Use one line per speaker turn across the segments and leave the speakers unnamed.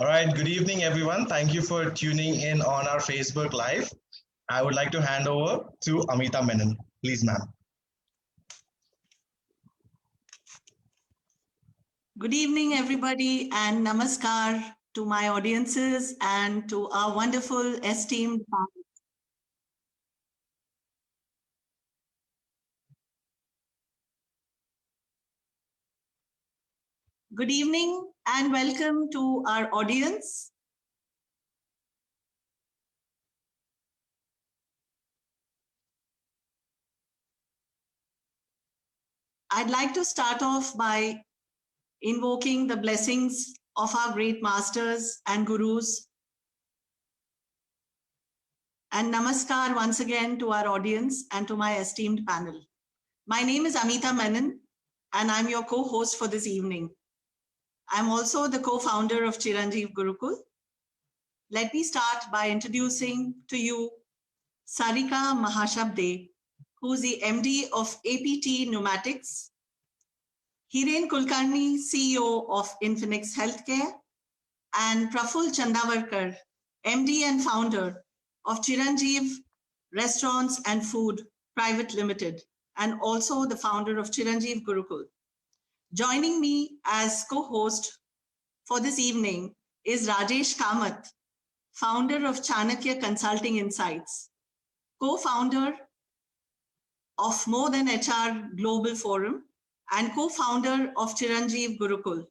All right, good evening, everyone. Thank you for tuning in on our Facebook Live. I would like to hand over to Amita Menon. Please, ma'am.
Good evening, everybody, and namaskar to my audiences and to our wonderful, esteemed panel. Good evening and welcome to our audience. I'd like to start off by invoking the blessings of our great masters and gurus. And namaskar once again to our audience and to my esteemed panel. My name is Amita Menon, and I'm your co-host for this evening. I'm also the co-founder of Chiranjeev Gurukul. Let me start by introducing to you Sarika Mahashabde, who's the MD of APT Pneumatics, Hiren Kulkarni, CEO of Infinix Healthcare, and Praful Chandavarkar, MD and founder of Chiranjeev Restaurants and Food Private Limited, and also the founder of Chiranjeev Gurukul. Joining me as co-host for this evening is Rajesh Kamath, founder of Chanakya Consulting Insights, co-founder of More Than HR Global Forum, and co-founder of Chiranjeev Gurukul.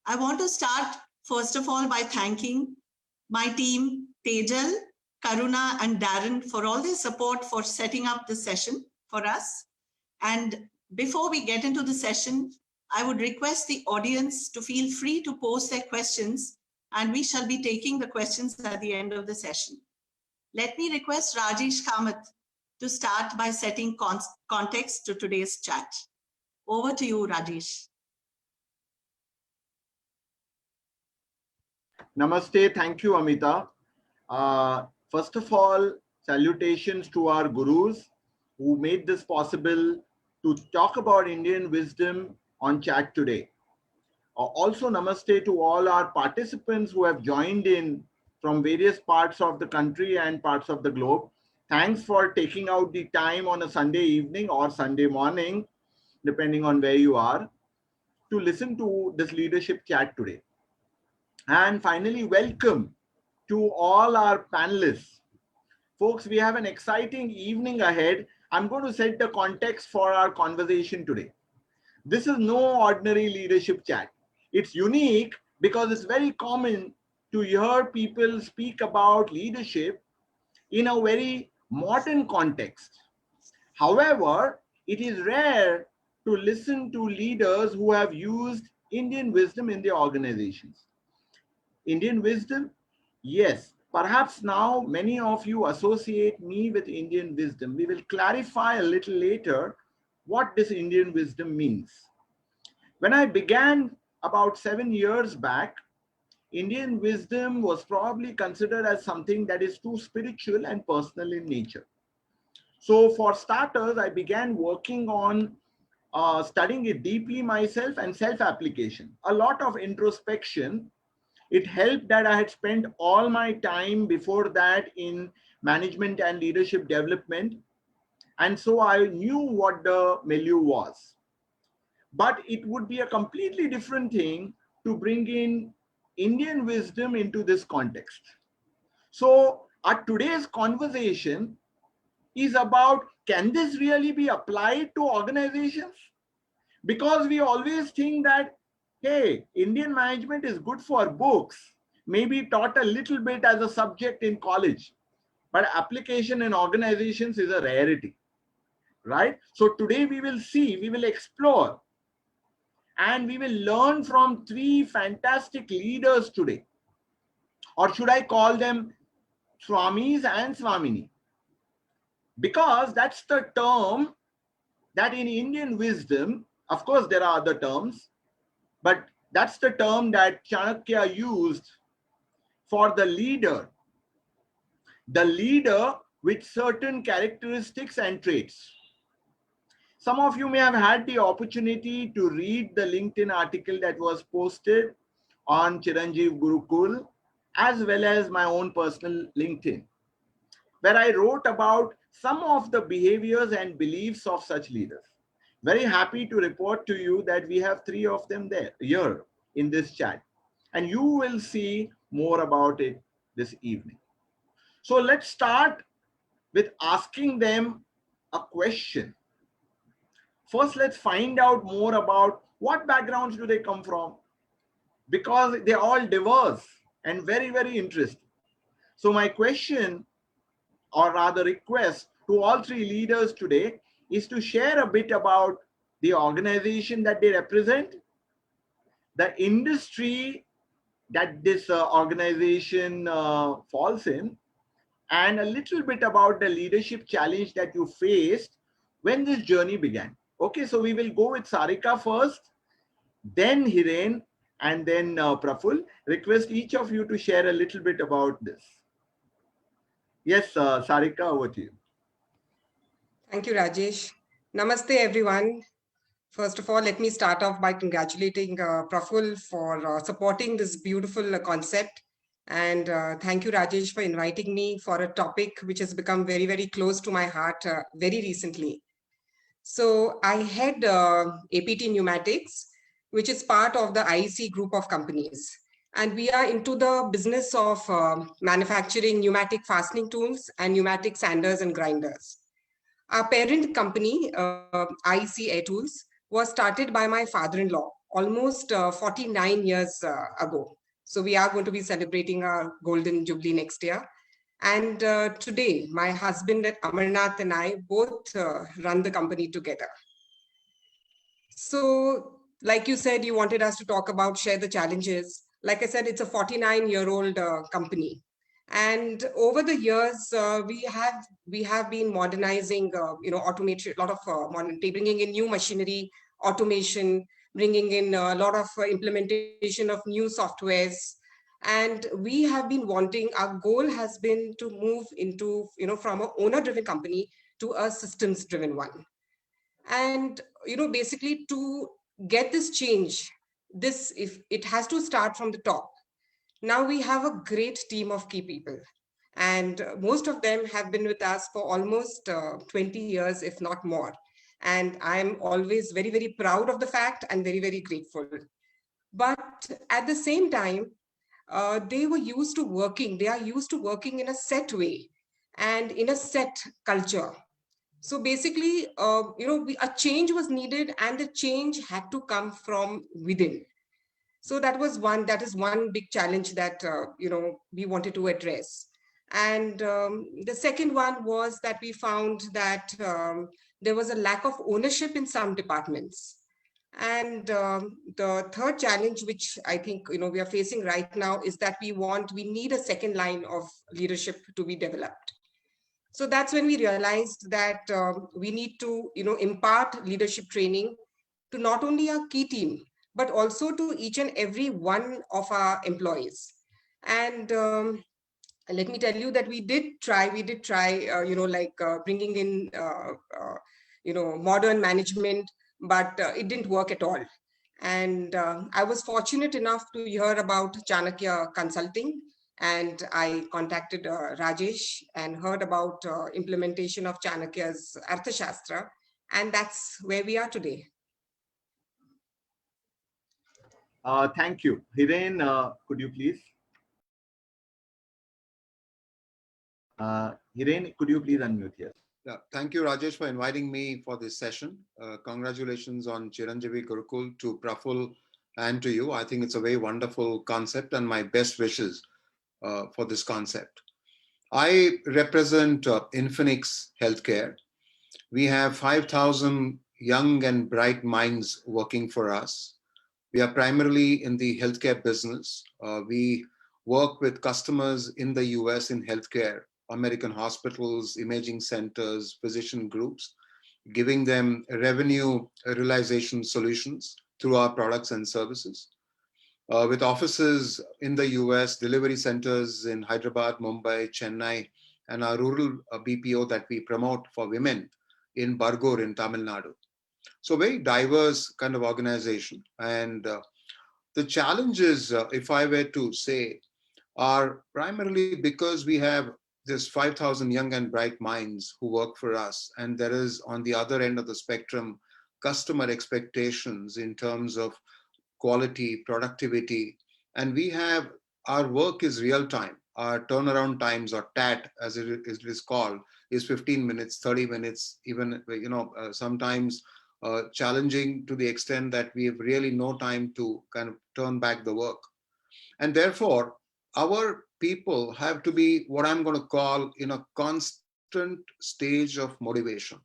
I want to start first of all by thanking my team, Tejal, Karuna, and Darren for all their support for setting up this session for us. And before we get into the session, I would request the audience to feel free to post their questions, and we shall be taking the questions at the end of the session. Let me request Rajesh Kamath to start by setting context to today's chat. Over to you, Rajesh.
Namaste. Thank you, Amita. First of all, salutations to our gurus who made this possible to talk about Indian wisdom on chat today. Also, namaste to all our participants who have joined in from various parts of the country and parts of the globe. Thanks for taking out the time on a Sunday evening or Sunday morning, depending on where you are, to listen to this leadership chat today. And finally, welcome to all our panelists. Folks, we have an exciting evening ahead. I'm going to set the context for our conversation today. This is no ordinary leadership chat. It's unique because it's very common to hear people speak about leadership in a very modern context. However, it is rare to listen to leaders who have used Indian wisdom in their organizations. Indian wisdom? Yes. Perhaps now many of you associate me with Indian wisdom. We will clarify a little later what this Indian wisdom means. When I began about 7 years back, Indian wisdom was probably considered as something that is too spiritual and personal in nature. So for starters, I began working on studying it deeply myself and self-application. A lot of introspection. It helped that I had spent all my time before that in management and leadership development. And so I knew what the milieu was. But it would be a completely different thing to bring in Indian wisdom into this context. So our today's conversation is about, can this really be applied to organizations? Because we always think that, hey, Indian management is good for books, maybe taught a little bit as a subject in college, but application in organizations is a rarity, right? So today we will see, we will explore, and we will learn from 3 fantastic leaders today. Or should I call them Swamis and Swamini? Because that's the term that in Indian wisdom, of course there are other terms, but that's the term that Chanakya used for the leader with certain characteristics and traits. Some of you may have had the opportunity to read the LinkedIn article that was posted on Chiranjeev Gurukul, as well as my own personal LinkedIn, where I wrote about some of the behaviors and beliefs of such leaders. Very happy to report to you that we have 3 of them there here in this chat, and you will see more about it this evening. So let's start with asking them a question. First, let's find out more about what backgrounds do they come from, because they're all diverse and very, very interesting. So my question, or rather request, to all 3 leaders today is to share a bit about the organization that they represent, the industry that this organization falls in, and a little bit about the leadership challenge that you faced when this journey began. Okay, so we will go with Sarika first, then Hiren, and then Praful. Request each of you to share a little bit about this. Yes, Sarika, over to you.
Thank you, Rajesh. Namaste, everyone. First of all, let me start off by congratulating Praful for supporting this beautiful concept. And thank you, Rajesh, for inviting me for a topic which has become very, very close to my heart very recently. So I head APT Pneumatics, which is part of the IEC group of companies. And we are into the business of manufacturing pneumatic fastening tools and pneumatic sanders and grinders. Our parent company, IEC Air Tools, was started by my father-in-law almost 49 years ago. So we are going to be celebrating our golden jubilee next year. And today, my husband Amarnath and I both run the company together. So, like you said, you wanted us to talk about share the challenges. Like I said, it's a 49-year-old company. And over the years, we have been modernizing, automation, a lot of bringing in new machinery, automation, bringing in a lot of implementation of new softwares. And we have been wanting, our goal has been to move into, from an owner-driven company to a systems-driven one. And, basically to get this change, if it has to start from the top. Now we have a great team of key people, and most of them have been with us for almost 20 years, if not more. And I'm always very, very proud of the fact and very, very grateful. But at the same time, they are used to working in a set way and in a set culture. So basically, a change was needed, and the change had to come from within. So that is one big challenge that, we wanted to address. And the second one was that we found that there was a lack of ownership in some departments. And the third challenge, which I think, we are facing right now, is that we need a second line of leadership to be developed. So that's when we realized that we need to, impart leadership training to not only our key team, but also to each and every one of our employees. And let me tell you that we did try, bringing in, modern management, but it didn't work at all. And I was fortunate enough to hear about Chanakya Consulting, and I contacted Rajesh and heard about implementation of Chanakya's Arthashastra, and that's where we are today.
Thank you. Hiren, could you please? Hiren, could you please unmute? Yes.
Yeah, thank you, Rajesh, for inviting me for this session. Congratulations on Chiranjeevi Gurukul to Praful and to you. I think it's a very wonderful concept, and my best wishes for this concept. I represent Infinix Healthcare. We have 5,000 young and bright minds working for us. We are primarily in the healthcare business. We work with customers in the US in healthcare, American hospitals, imaging centers, physician groups, giving them revenue realization solutions through our products and services. With offices in the US, delivery centers in Hyderabad, Mumbai, Chennai, and our rural BPO that we promote for women in Bargur in Tamil Nadu. So very diverse kind of organization. And The challenges, if I were to say, are primarily because we have this 5,000 young and bright minds who work for us. And there is, on the other end of the spectrum, customer expectations in terms of quality, productivity. And we have, our work is real time. Our turnaround times, or TAT, as it is called, is 15 minutes, 30 minutes, even, sometimes challenging to the extent that we have really no time to kind of turn back the work. And therefore, our people have to be what I'm going to call in a constant stage of motivation.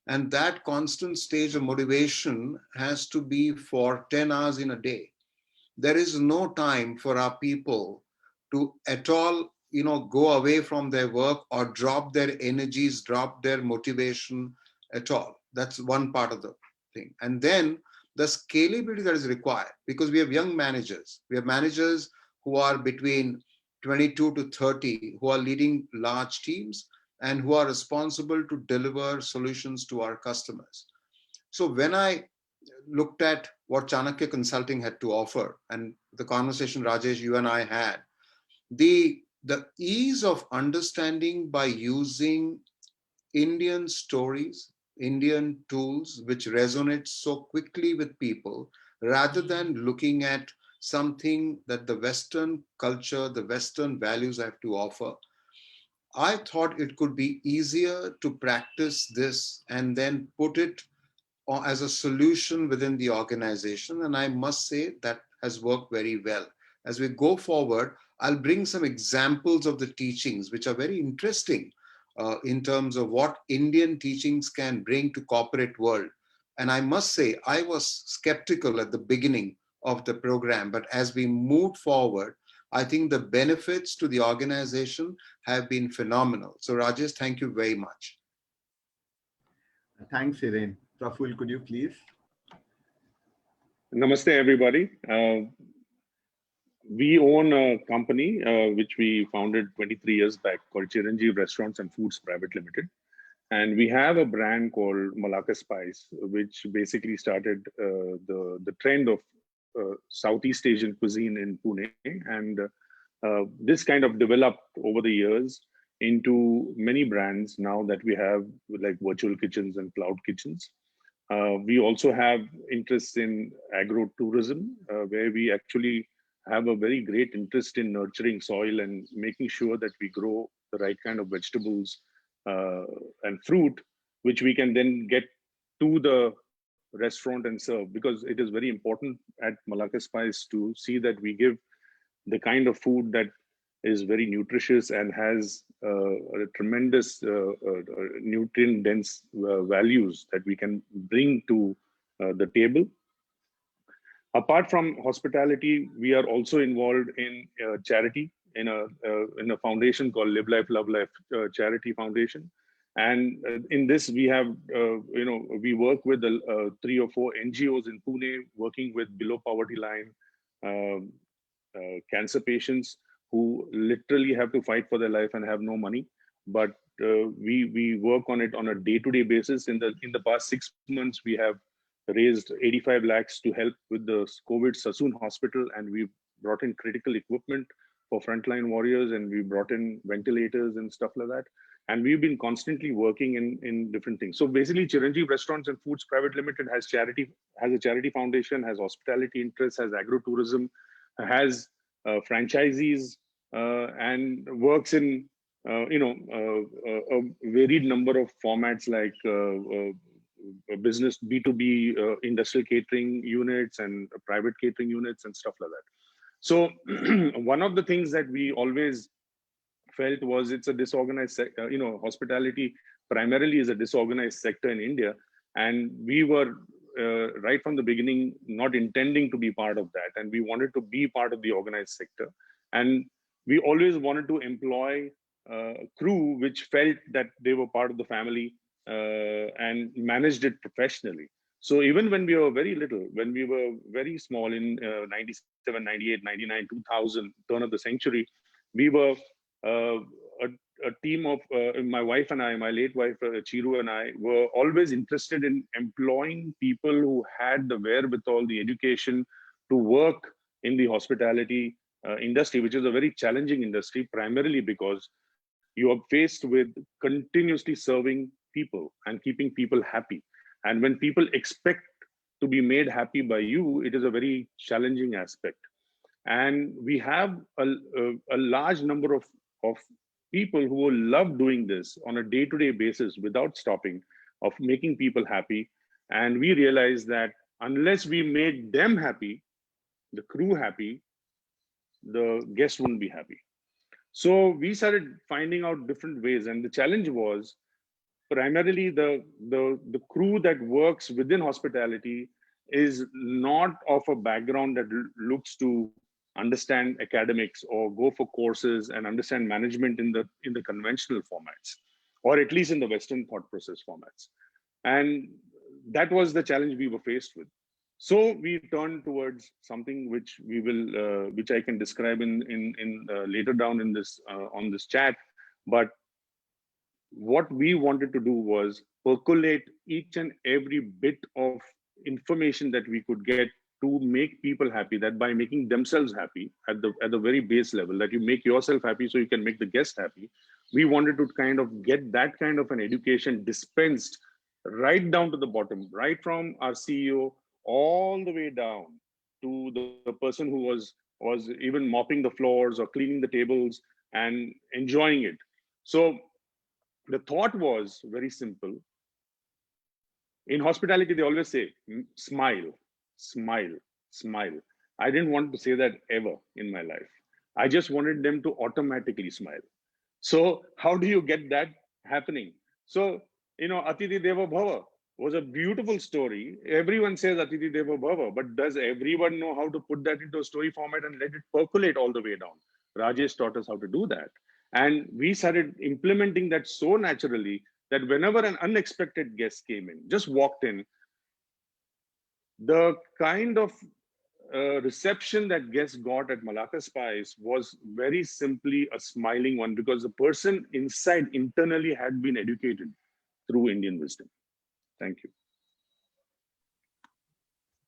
And that constant stage of motivation has to be for 10 hours in a day. There is no time for our people to at all, go away from their work or drop their energies, drop their motivation at all. That's one part of the thing. And then the scalability that is required, because we have young managers. We have managers who are between 22 to 30, who are leading large teams and who are responsible to deliver solutions to our customers. So when I looked at what Chanakya Consulting had to offer, and the conversation, Rajesh, you and I had, the ease of understanding by using Indian stories, Indian tools, which resonate so quickly with people, rather than looking at something that the Western culture, the Western values have to offer. I thought it could be easier to practice this and then put it as a solution within the organization. And I must say that has worked very well. As we go forward, I'll bring some examples of the teachings, which are very interesting in terms of what Indian teachings can bring to corporate world. And I must say, I was skeptical at the beginning of the program, but as we moved forward, I think the benefits to the organization have been phenomenal. So Rajesh, thank you very much.
Thanks, Hiren. Praful, could you please?
Namaste, everybody. We own a company which we founded 23 years back called Chiranjeev Restaurants and Foods Private Limited. And we have a brand called Malacca Spice, which basically started the trend of Southeast Asian cuisine in Pune. And this kind of developed over the years into many brands now that we have, like virtual kitchens and cloud kitchens. We also have interests in agro-tourism, where we actually have a very great interest in nurturing soil and making sure that we grow the right kind of vegetables and fruit, which we can then get to the restaurant and serve, because it is very important at Malacca Spice to see that we give the kind of food that is very nutritious and has a tremendous nutrient dense values that we can bring to the table. Apart from hospitality, we are also involved in charity in a foundation called Live Life, Love Life Charity Foundation. And in this, we have, we work with 3 or 4 NGOs in Pune, working with below poverty line cancer patients who literally have to fight for their life and have no money. But we work on it on a day-to-day basis. In the past 6 months, we have raised 85 lakhs to help with the COVID Sassoon Hospital, and we've brought in critical equipment for frontline warriors, and we brought in ventilators and stuff like that. And we've been constantly working in different things. So basically, Chiranjeev Restaurants and Foods Private Limited has a charity foundation, has hospitality interests, has agro-tourism, has franchisees, and works in a varied number of formats like business B2B industrial catering units and private catering units and stuff like that. So one of the things that we always felt was it's a disorganized sector. Hospitality primarily is a disorganized sector in India, and we were right from the beginning not intending to be part of that, and we wanted to be part of the organized sector. And we always wanted to employ a crew which felt that they were part of the family and managed it professionally. So even when we were very little, when we were very small in 97, 98, 99, 2000, turn of the century, we were a team of my wife and I, my late wife Chiru and I, were always interested in employing people who had the wherewithal, the education to work in the hospitality industry, which is a very challenging industry, primarily because you are faced with continuously serving people and keeping people happy. And when people expect to be made happy by you, it is a very challenging aspect. And we have a large number of people who will love doing this on a day-to-day basis without stopping, of making people happy. And we realize that unless we made them happy, the crew happy, the guests wouldn't be happy. So we started finding out different ways, and the challenge was primarily the crew that works within hospitality is not of a background that looks to understand academics or go for courses and understand management in the conventional formats, or at least in the Western thought process formats. And that was the challenge we were faced with. So we turned towards something which we will, which I can describe in later down in this on this chat. But what we wanted to do was percolate each and every bit of information that we could get to make people happy, that by making themselves happy at the very base level, that you make yourself happy so you can make the guest happy. We wanted to kind of get that kind of an education dispensed right down to the bottom, right from our CEO all the way down to the person who was even mopping the floors or cleaning the tables and enjoying it. So the thought was very simple. In hospitality, they always say, smile, smile, smile. I didn't want to say that ever in my life. I just wanted them to automatically smile. So how do you get that happening? So, Atiti Deva Bhava was a beautiful story. Everyone says Atiti Deva Bhava, but does everyone know how to put that into a story format and let it percolate all the way down? Rajesh taught us how to do that. And we started implementing that so naturally that whenever an unexpected guest came in, just walked in, the kind of reception that guests got at Malacca Spice was very simply a smiling one, because the person inside internally had been educated through Indian wisdom. Thank you.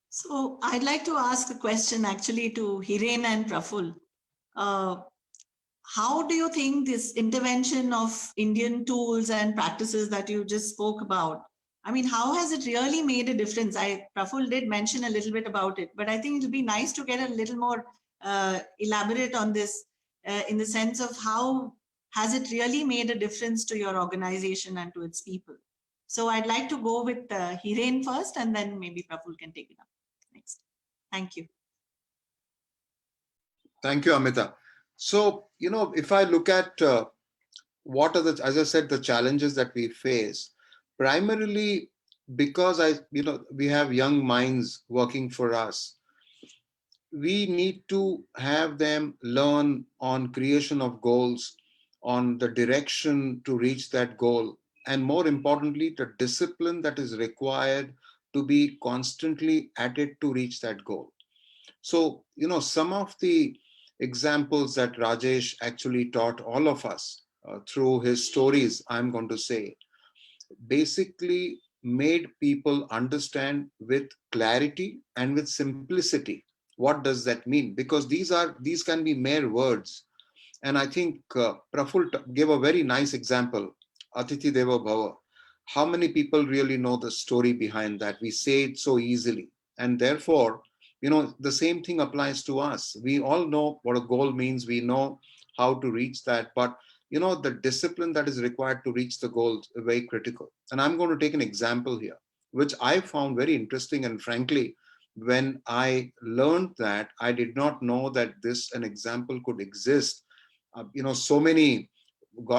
So I'd like to ask a question actually to Hiren and Praful. How do you think this intervention of Indian tools and practices that you just spoke about, I mean, how has it really made a difference? Praful did mention a little bit about it, but I think it'll be nice to get a little more elaborate on this in the sense of how has it really made a difference to your organization and to its people? So I'd like to go with Hiren first, and then maybe Praful can take it up next. Thank you.
Thank you, Amita. So, if I look at what are as I said, the challenges that we face, primarily because we have young minds working for us, we need to have them learn on creation of goals, on the direction to reach that goal, and more importantly, the discipline that is required to be constantly at it to reach that goal. So, some of the examples that Rajesh actually taught all of us through his stories, I'm going to say, basically made people understand with clarity and with simplicity. What does that mean? Because these can be mere words. And I think Praful gave a very nice example, Atiti Deva Bhava. How many people really know the story behind that? We say it so easily. And therefore, the same thing applies to us. We all know what a goal means. We know how to reach that. But, the discipline that is required to reach the goal is very critical. And I'm going to take an example here, which I found very interesting. And frankly, when I learned that, I did not know that an example could exist, so many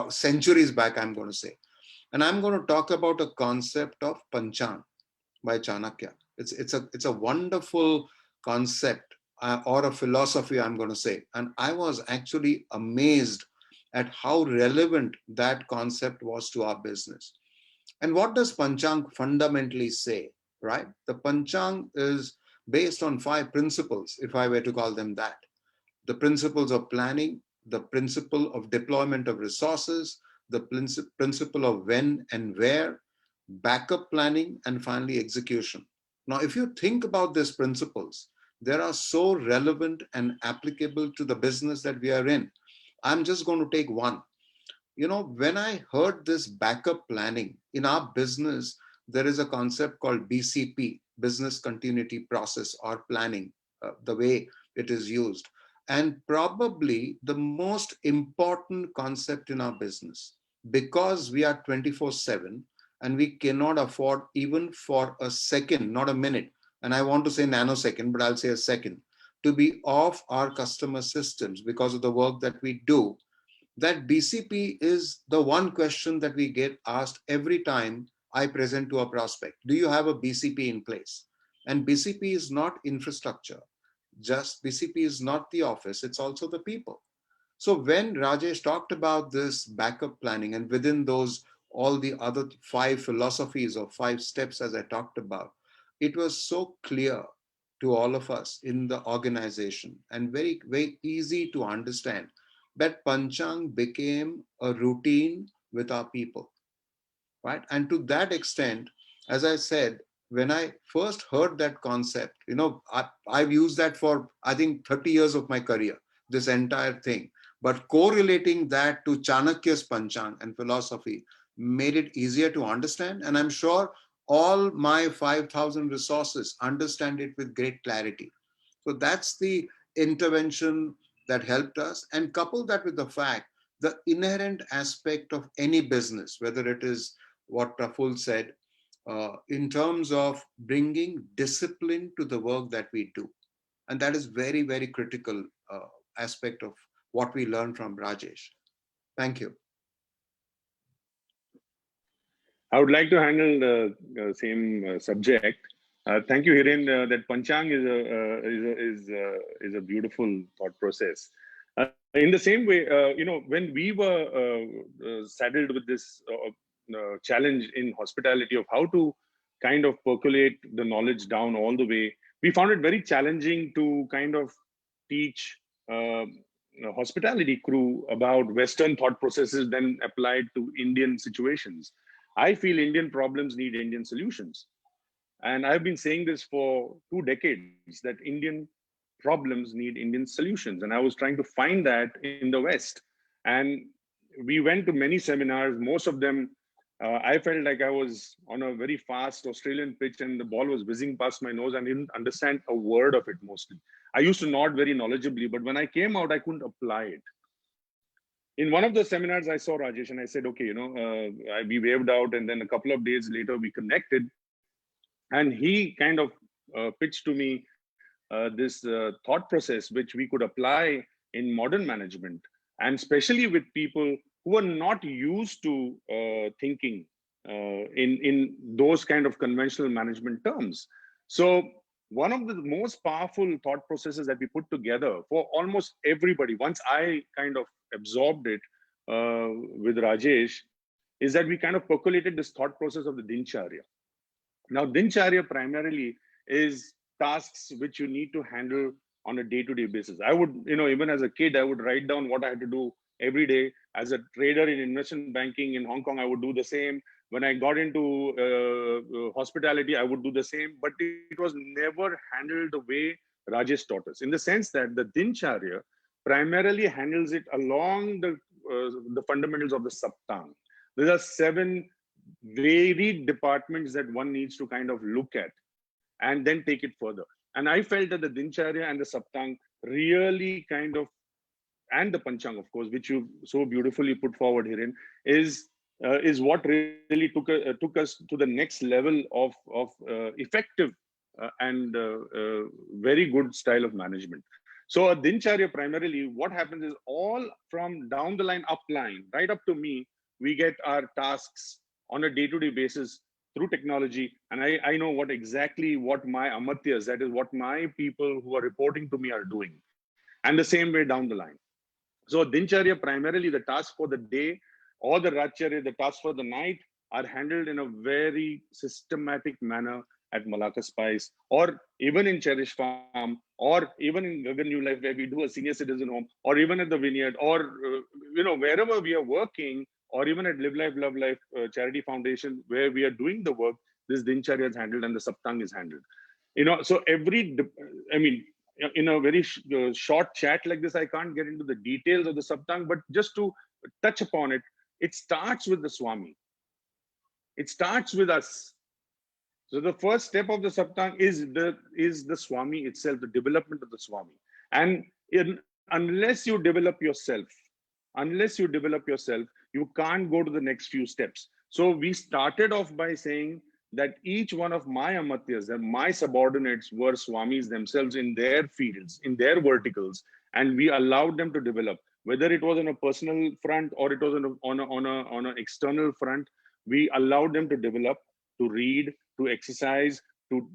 centuries back, I'm going to say. And I'm going to talk about a concept of Panchang by Chanakya. It's a wonderful concept or a philosophy, I'm going to say. And I was actually amazed at how relevant that concept was to our business. And what does Panchang fundamentally say, right? The Panchang is based on 5 principles, if I were to call them that. The principles of planning, the principle of deployment of resources, the principle of when and where, backup planning, and finally execution. Now, if you think about these principles, they are so relevant and applicable to the business that we are in. I'm just going to take one. You know, when I heard this backup planning in our business, there is a concept called BCP, business continuity process or planning, the way it is used. And probably the most important concept in our business, because we are 24/7 and we cannot afford even for a second, not a minute, and I want to say nanosecond, but I'll say a second, to be off our customer systems because of the work that we do. That BCP is the one question that we get asked every time I present to a prospect. Do you have a BCP in place? And BCP is not infrastructure. Just BCP is not the office, it's also the people. So when Rajesh talked about this backup planning, and within those, all the other 5 philosophies or 5 steps, as I talked about, it was so clear to all of us in the organization and very, very easy to understand that Panchang became a routine with our people, right? And to that extent, as I said, when I first heard that concept, you know, I've used that for, I think, 30 years of my career, this entire thing. But correlating that to Chanakya's Panchang and philosophy made it easier to understand. And I'm sure all my 5,000 resources understand it with great clarity. So that's the intervention that helped us. And couple that with the fact, the inherent aspect of any business, whether it is what Praful said, in terms of bringing discipline to the work that we do. And that is very, very critical aspect of what we learned from Rajesh. Thank you.
I would like to handle the same subject. Thank you, Hiren. That Panchang is a beautiful thought process. In the same way, you know, when we were saddled with this challenge in hospitality of how to kind of percolate the knowledge down all the way, we found it very challenging to kind of teach hospitality crew about Western thought processes then applied to Indian situations. I feel Indian problems need Indian solutions. And I've been saying this for 2 decades, that Indian problems need Indian solutions. And I was trying to find that in the West. And we went to many seminars, most of them, I felt like I was on a very fast Australian pitch and the ball was whizzing past my nose and I didn't understand a word of it mostly. I used to nod very knowledgeably, but when I came out, I couldn't apply it. In one of the seminars, I saw Rajesh and I said, okay, you know, we waved out, and then a couple of days later we connected, and he kind of pitched to me this thought process which we could apply in modern management, and especially with people who are not used to thinking in those kind of conventional management terms. So one of the most powerful thought processes that we put together for almost everybody, once I kind of absorbed it with Rajesh, is that we kind of percolated this thought process of the Dincharya. Now, Dincharya primarily is tasks which you need to handle on a day-to-day basis. I would, you know, even as a kid, I would write down what I had to do every day. As a trader in investment banking in Hong Kong, I would do the same. When I got into hospitality, I would do the same, but it was never handled the way Rajesh taught us, in the sense that the Dincharya primarily handles it along the fundamentals of the Saptang. There are 7 varied departments that one needs to kind of look at and then take it further. And I felt that the Dincharya and the Saptang really kind of, and the Panchang, of course, which you so beautifully put forward, Hiren, is what really took us to the next level of effective and very good style of management. So a Dincharya primarily, what happens is all from down the line, up line, right up to me, we get our tasks on a day-to-day basis through technology. And I know what my amatyas, that is what my people who are reporting to me are doing. And the same way down the line. So Dincharya, primarily the task for the day, or the Racharya, the task for the night, are handled in a very systematic manner at Malacca Spice, or even in Cherish Farm, or even in Gagan New Life, where we do a senior citizen home, or even at the Vineyard, or you know, wherever we are working, or even at Live Life, Love Life Charity Foundation, where we are doing the work, this Dincharya is handled and the Saptang is handled. So I mean, in a very short chat like this, I can't get into the details of the Saptang, but just to touch upon it, it starts with the Swami. It starts with us. So the first step of the Saptang is the Swami itself, the development of the Swami. And unless you develop yourself, you can't go to the next few steps. So we started off by saying that each one of my amatyas and my subordinates were Swamis themselves in their fields, in their verticals, and we allowed them to develop. Whether it was on a personal front or it was on an external front, we allowed them to develop, to read, to exercise, to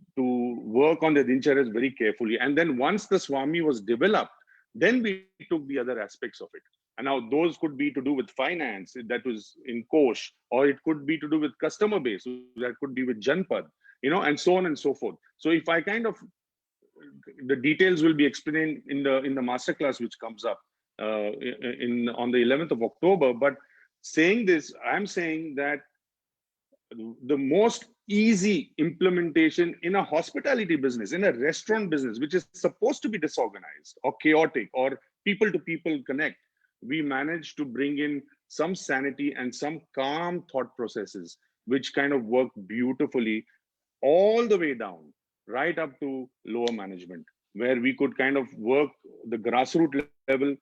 work on their dinsharyas very carefully. And then once the Swami was developed, then we took the other aspects of it. And now those could be to do with finance, that was in Kosh, or it could be to do with customer base, that could be with Janpad, and so on and so forth. So if I the details will be explained in the masterclass which comes up on the 11th of October. But saying this, I'm saying that the most easy implementation in a hospitality business, in a restaurant business, which is supposed to be disorganized or chaotic or people to people connect, we managed to bring in some sanity and some calm thought processes, which kind of work beautifully all the way down, right up to lower management, where we could kind of work the grassroots level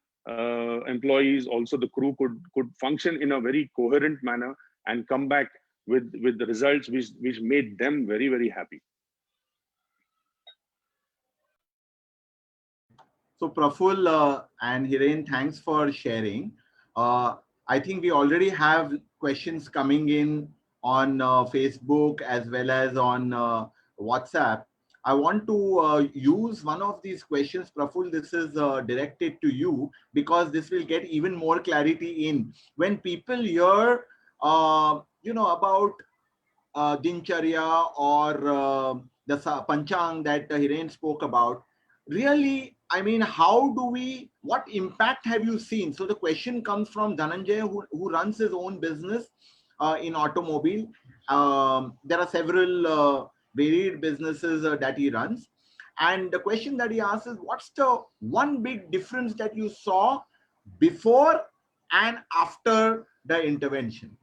employees, also the crew could function in a very coherent manner and come back with the results which made them very, very happy.
So Praful and Hiren, thanks for sharing. I think we already have questions coming in on Facebook as well as on WhatsApp. I want to use one of these questions, Praful. This is directed to you because this will get even more clarity in when people hear, about Dincharya or the Panchang that Hiren spoke about. Really, I mean, what impact have you seen? So the question comes from Dhananjay, who runs his own business in automobile. There are several varied businesses that he runs. And the question that he asks is, what's the one big difference that you saw before and after the intervention?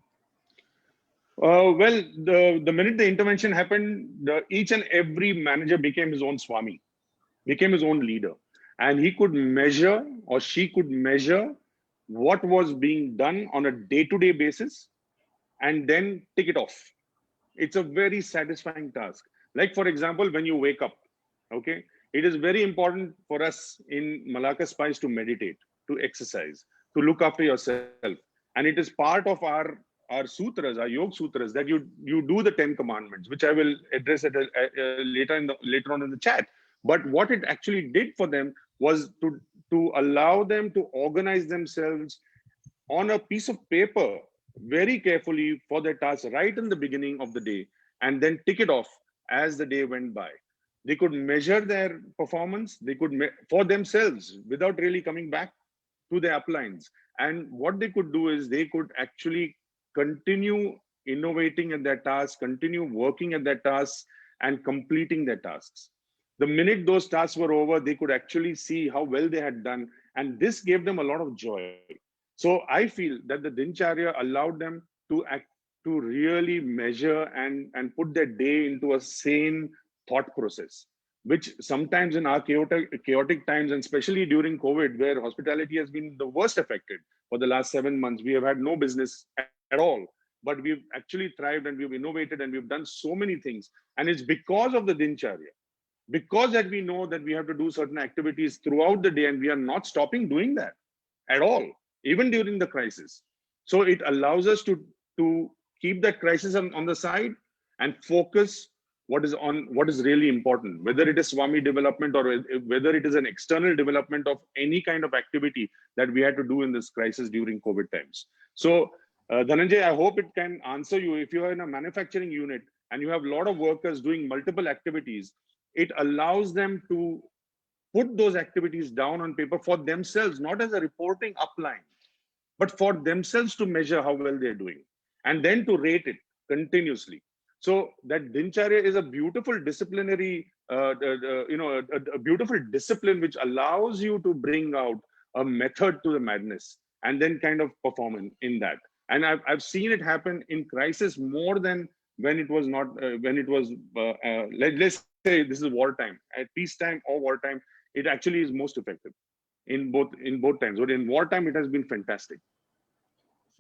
Well, the minute the intervention happened, each and every manager became his own Swami, became his own leader. And he could measure, or she could measure, what was being done on a day-to-day basis and then tick it off. It's a very satisfying task. Like, for example, when you wake up, okay, it is very important for us in Malacca Spice to meditate, to exercise, to look after yourself. And it is part of our sutras, our yoga sutras, that you do the 10 commandments, which I will address later on in the chat. But what it actually did for them was to allow them to organize themselves on a piece of paper very carefully for their tasks right in the beginning of the day, and then tick it off as the day went by. They could measure their performance, they could for themselves without really coming back to their uplines. And what they could do is they could actually continue innovating at their tasks, continue working at their tasks, and completing their tasks. The minute those tasks were over, they could actually see how well they had done, and this gave them a lot of joy. So I feel that the Dincharya allowed them to really measure and put their day into a sane thought process, which sometimes in our chaotic times, and especially during COVID, where hospitality has been the worst affected for the last 7 months, we have had no business at all. But we've actually thrived and we've innovated and we've done so many things. And it's because of the Dincharya. Because that we know that we have to do certain activities throughout the day, and we are not stopping doing that at all, even during the crisis. So it allows us to keep that crisis on the side and focus what is really important, whether it is Swami development or whether it is an external development of any kind of activity that we had to do in this crisis during COVID times. So Dhananjay, I hope it can answer you. If you are in a manufacturing unit and you have a lot of workers doing multiple activities, it allows them to put those activities down on paper for themselves, not as a reporting upline, but for themselves to measure how well they're doing, and then to rate it continuously. So that dincharya is a beautiful disciplinary, a beautiful discipline which allows you to bring out a method to the madness and then kind of perform in that. And I've seen it happen in crisis more than when it was not, let's say this is wartime. At peacetime or wartime, it actually is most effective in both times. But in wartime, it has been fantastic.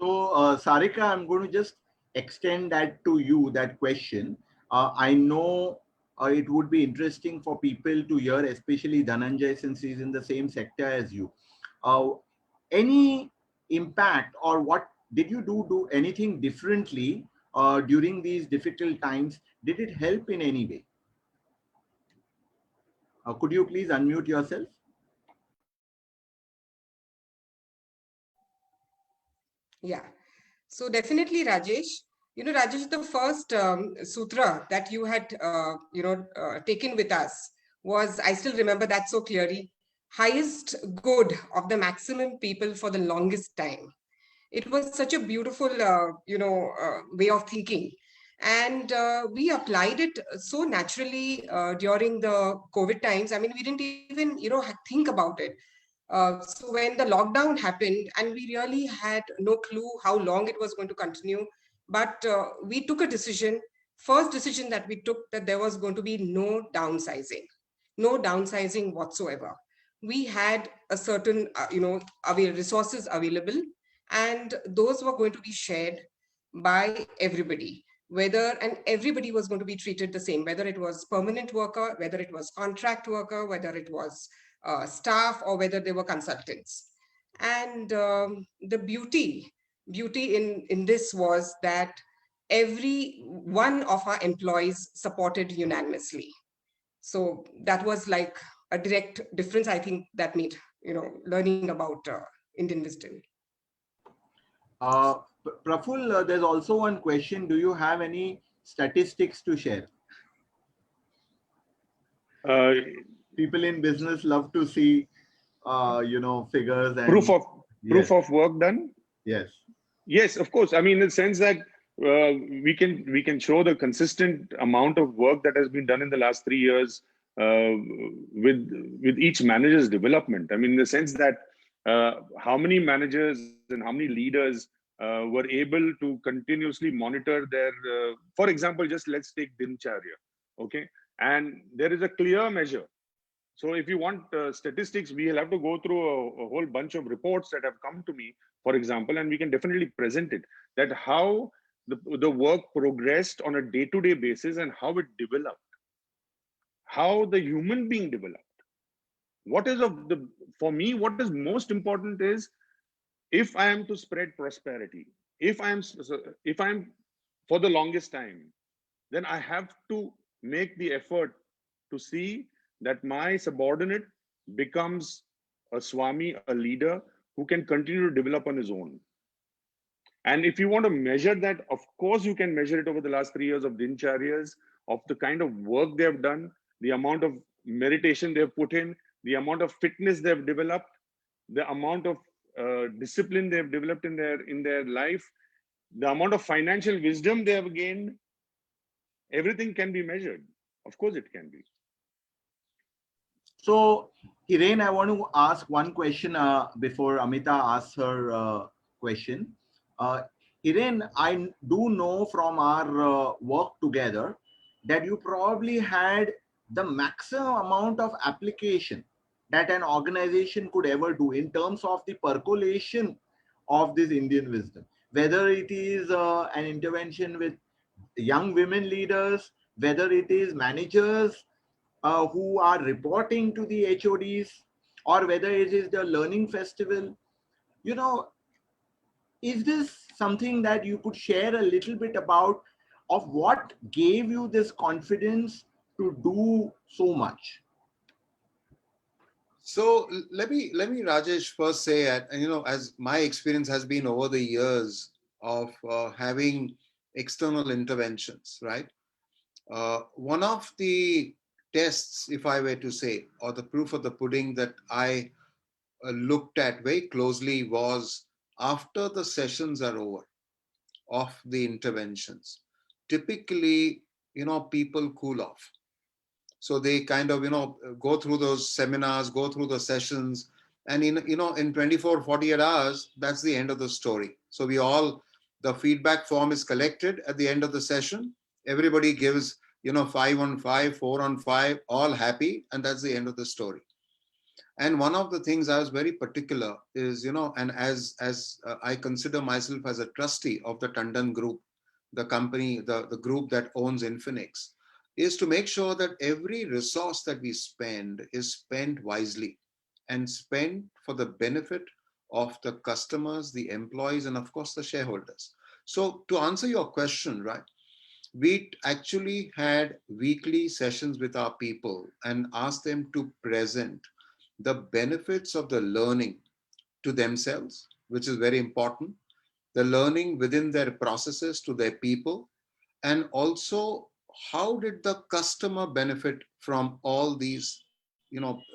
So, Sarika, I'm going to just extend that to you, that question. I know it would be interesting for people to hear, especially Dhananjay, since he's in the same sector as you. Any impact, or what did you do anything differently during these difficult times? Did it help in any way? Could you please unmute yourself?
Yeah. So definitely, Rajesh. Rajesh, the first sutra that you had, taken with us was, I still remember that so clearly, highest good of the maximum people for the longest time. It was such a beautiful, way of thinking. And we applied it so naturally during the COVID times. I mean, we didn't even, think about it. So when the lockdown happened, and we really had no clue how long it was going to continue, but we took a decision, first decision that we took, that there was going to be no downsizing whatsoever. We had a certain, resources available, and those were going to be shared by everybody. And everybody was going to be treated the same, whether it was permanent worker, whether it was contract worker, whether it was staff, or whether they were consultants. And the beauty in this was that every one of our employees supported unanimously. So that was like a direct difference, I think, that made, learning about Indian wisdom.
Praful, there's also one question. Do you have any statistics to share? People in business love to see, figures and
proof of work done.
Yes.
Yes, of course. I mean, in the sense that we can show the consistent amount of work that has been done in the last 3 years with each manager's development. I mean, in the sense that how many managers and how many leaders were able to continuously monitor their, for example, just let's take Dincharya, okay? And there is a clear measure. So if you want statistics, we'll have to go through a whole bunch of reports that have come to me, for example, and we can definitely present it, that how the work progressed on a day-to-day basis and how it developed, how the human being developed. For me, what is most important is, if I am to spread prosperity, if I'm for the longest time, then I have to make the effort to see that my subordinate becomes a swami, a leader who can continue to develop on his own. And if you want to measure that, of course, you can measure it over the last 3 years of Dincharyas, of the kind of work they have done, the amount of meditation they've put in, the amount of fitness they've developed, the amount of discipline they've developed in their life, the amount of financial wisdom they have gained. Everything can be measured. Of course, it can be.
So, Hiren, I want to ask one question before Amita asks her question. Hiren, I do know from our work together that you probably had the maximum amount of application that an organization could ever do in terms of the percolation of this Indian wisdom. Whether it is an intervention with young women leaders, whether it is managers who are reporting to the HODs, or whether it is the learning festival. Is this something that you could share a little bit about, of what gave you this confidence to do so much?
So let me Rajesh first say, as my experience has been over the years of having external interventions, right? One of the tests, if I were to say, or the proof of the pudding that I looked at very closely was, after the sessions are over of the interventions, typically, people cool off. So they kind of, go through those seminars, go through the sessions, and in 24, 48 hours, that's the end of the story. So the feedback form is collected at the end of the session. Everybody gives, 5 on 5, 4 on 5, all happy, and that's the end of the story. And one of the things I was very particular is, and as I consider myself as a trustee of the Tandon Group, the company, the group that owns Infinix, is to make sure that every resource that we spend is spent wisely and spent for the benefit of the customers, the employees, and of course the shareholders. So to answer your question, right, we actually had weekly sessions with our people and asked them to present the benefits of the learning to themselves, which is very important, the learning within their processes to their people, and also how did the customer benefit from all these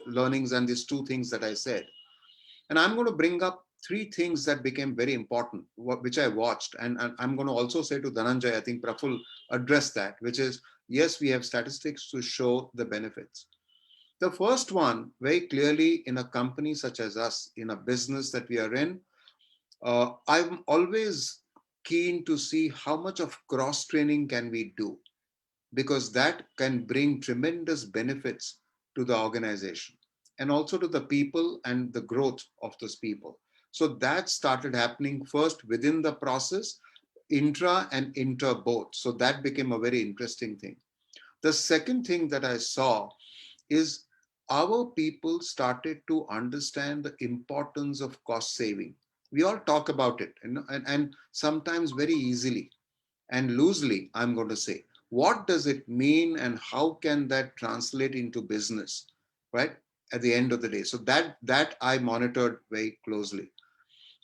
learnings and these two things that I said. And I'm going to bring up three things that became very important, which I watched. And I'm going to also say to Dhananjay, I think Praful addressed that, which is, yes, we have statistics to show the benefits. The first one, very clearly, in a company such as us, in a business that we are in, I'm always keen to see how much of cross-training can we do, because that can bring tremendous benefits to the organization and also to the people and the growth of those people. So that started happening first within the process, intra and inter both. So that became a very interesting thing. The second thing that I saw is our people started to understand the importance of cost saving. We all talk about it, and sometimes very easily and loosely, I'm going to say. What does it mean and how can that translate into business, right? At the end of the day. So that I monitored very closely.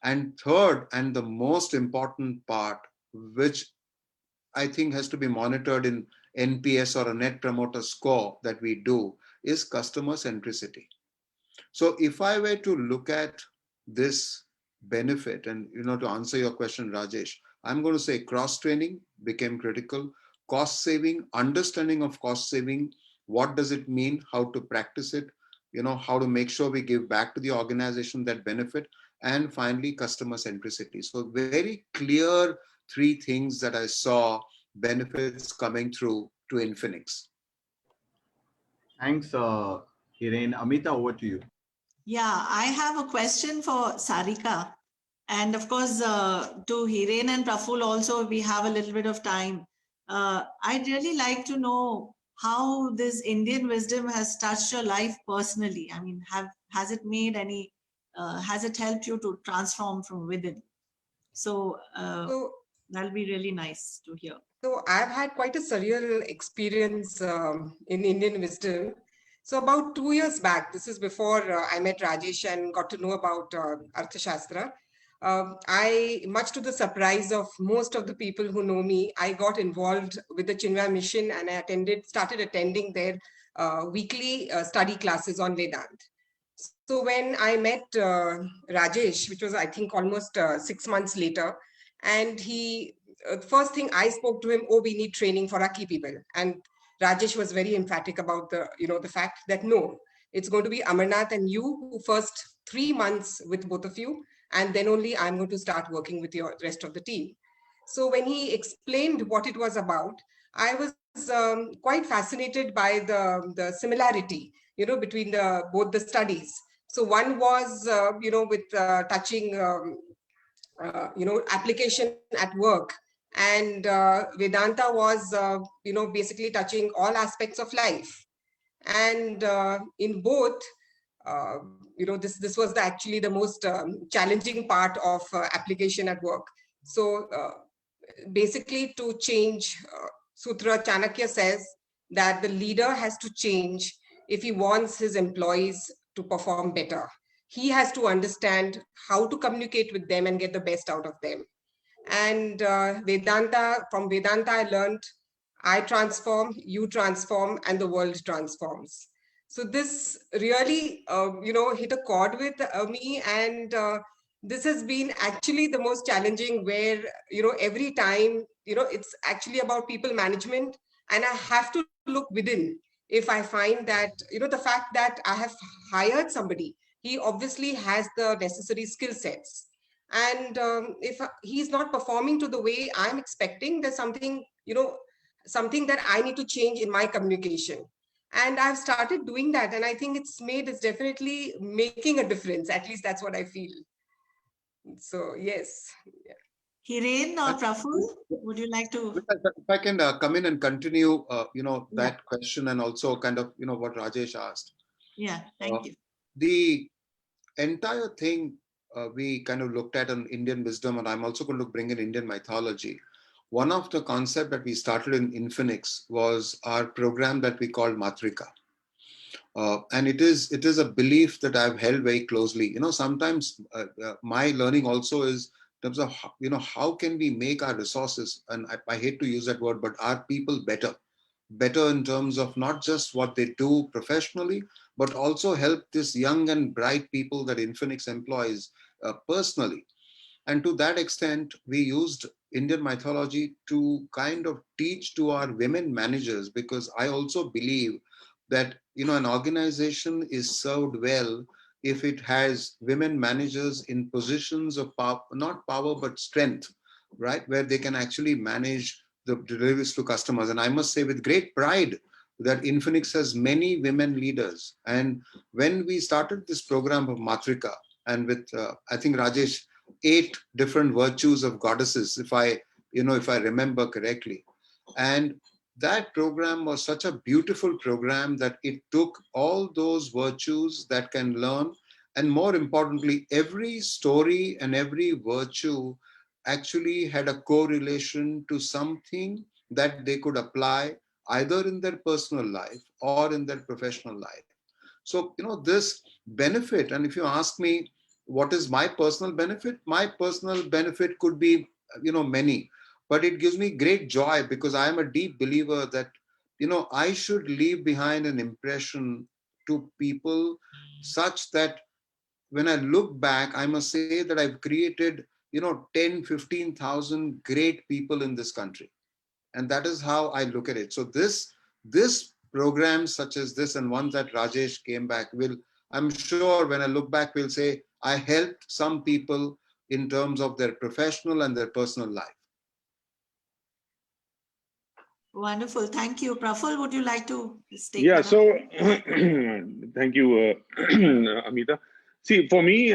And third, and the most important part, which I think has to be monitored in NPS or a net promoter score that we do, is customer centricity. So if I were to look at this benefit and, to answer your question, Rajesh, I'm going to say cross-training became critical, cost saving, understanding of cost saving, what does it mean, how to practice it, how to make sure we give back to the organization that benefit, and finally, customer centricity. So very clear three things that I saw benefits coming through to Infinix.
Thanks, Hiren. Amita, over to you.
Yeah, I have a question for Sarika. And of course, to Hiren and Praful also, we have a little bit of time. I'd really like to know how this Indian wisdom has touched your life personally. I mean, has it made any, has it helped you to transform from within? So
So,
that'll be really nice to hear.
So I've had quite a surreal experience in Indian wisdom. So about 2 years back, this is before I met Rajesh and got to know about Arthashastra. Much to the surprise of most of the people who know me, I got involved with the Chinmaya mission and I started attending their weekly study classes on Vedant. So when I met Rajesh, which was I think almost 6 months later, and first thing I spoke to him, oh, we need training for our key people. And Rajesh was very emphatic about the fact that no, it's going to be Amarnath and you who first 3 months with both of you, and then only I'm going to start working with your rest of the team. So when he explained what it was about, I was quite fascinated by the similarity, between both the studies. So one was, with touching, application at work, and Vedanta was, basically touching all aspects of life. And in both, this was actually the most challenging part of application at work. So basically, to change, Sutra Chanakya says that the leader has to change if he wants his employees to perform better. He has to understand how to communicate with them and get the best out of them. And from Vedanta, I learned I transform, you transform, and the world transforms. So this really, hit a chord with me, and this has been actually the most challenging, where, every time, it's actually about people management, and I have to look within. If I find that, the fact that I have hired somebody, he obviously has the necessary skill sets. And if he's not performing to the way I'm expecting, there's something, something that I need to change in my communication. And I've started doing that. And I think it's definitely making a difference. At least that's what I feel. So, yes.
Hiren or Praful, would you like to?
If I can come in and continue,
Yeah,
that question, and also kind of, what Rajesh asked.
yeah, thank you.
The entire thing we kind of looked at in Indian wisdom, and I'm also going to bring in Indian mythology. One of the concepts that we started in Infinix was our program that we called Matrika. And it is a belief that I've held very closely. Sometimes my learning also is in terms of how can we make our resources, and I hate to use that word, but our people better in terms of not just what they do professionally, but also help this young and bright people that Infinix employs personally. And to that extent, we used Indian mythology to kind of teach to our women managers, because I also believe that an organization is served well if it has women managers in positions of power, not power but strength, right, where they can actually manage the deliveries to customers. And I must say with great pride that Infinix has many women leaders. And when we started this program of Matrika, and with I think Rajesh, 8 different virtues of goddesses, if I remember correctly. And that program was such a beautiful program that it took all those virtues that can learn, and more importantly, every story and every virtue actually had a correlation to something that they could apply either in their personal life or in their professional life. So, this benefit, and if you ask me, what is my personal benefit? My personal benefit could be, many, but it gives me great joy because I am a deep believer that, I should leave behind an impression to people such that when I look back, I must say that I've created, 10, 15,000 great people in this country. And that is how I look at it. So this programs such as this, and one that Rajesh came back, I'm sure when I look back, will say I helped some people in terms of their professional and their personal life.
Wonderful. Thank you. Praful, would you like to take
Yeah,
that up?
so thank you, Amita. See, for me,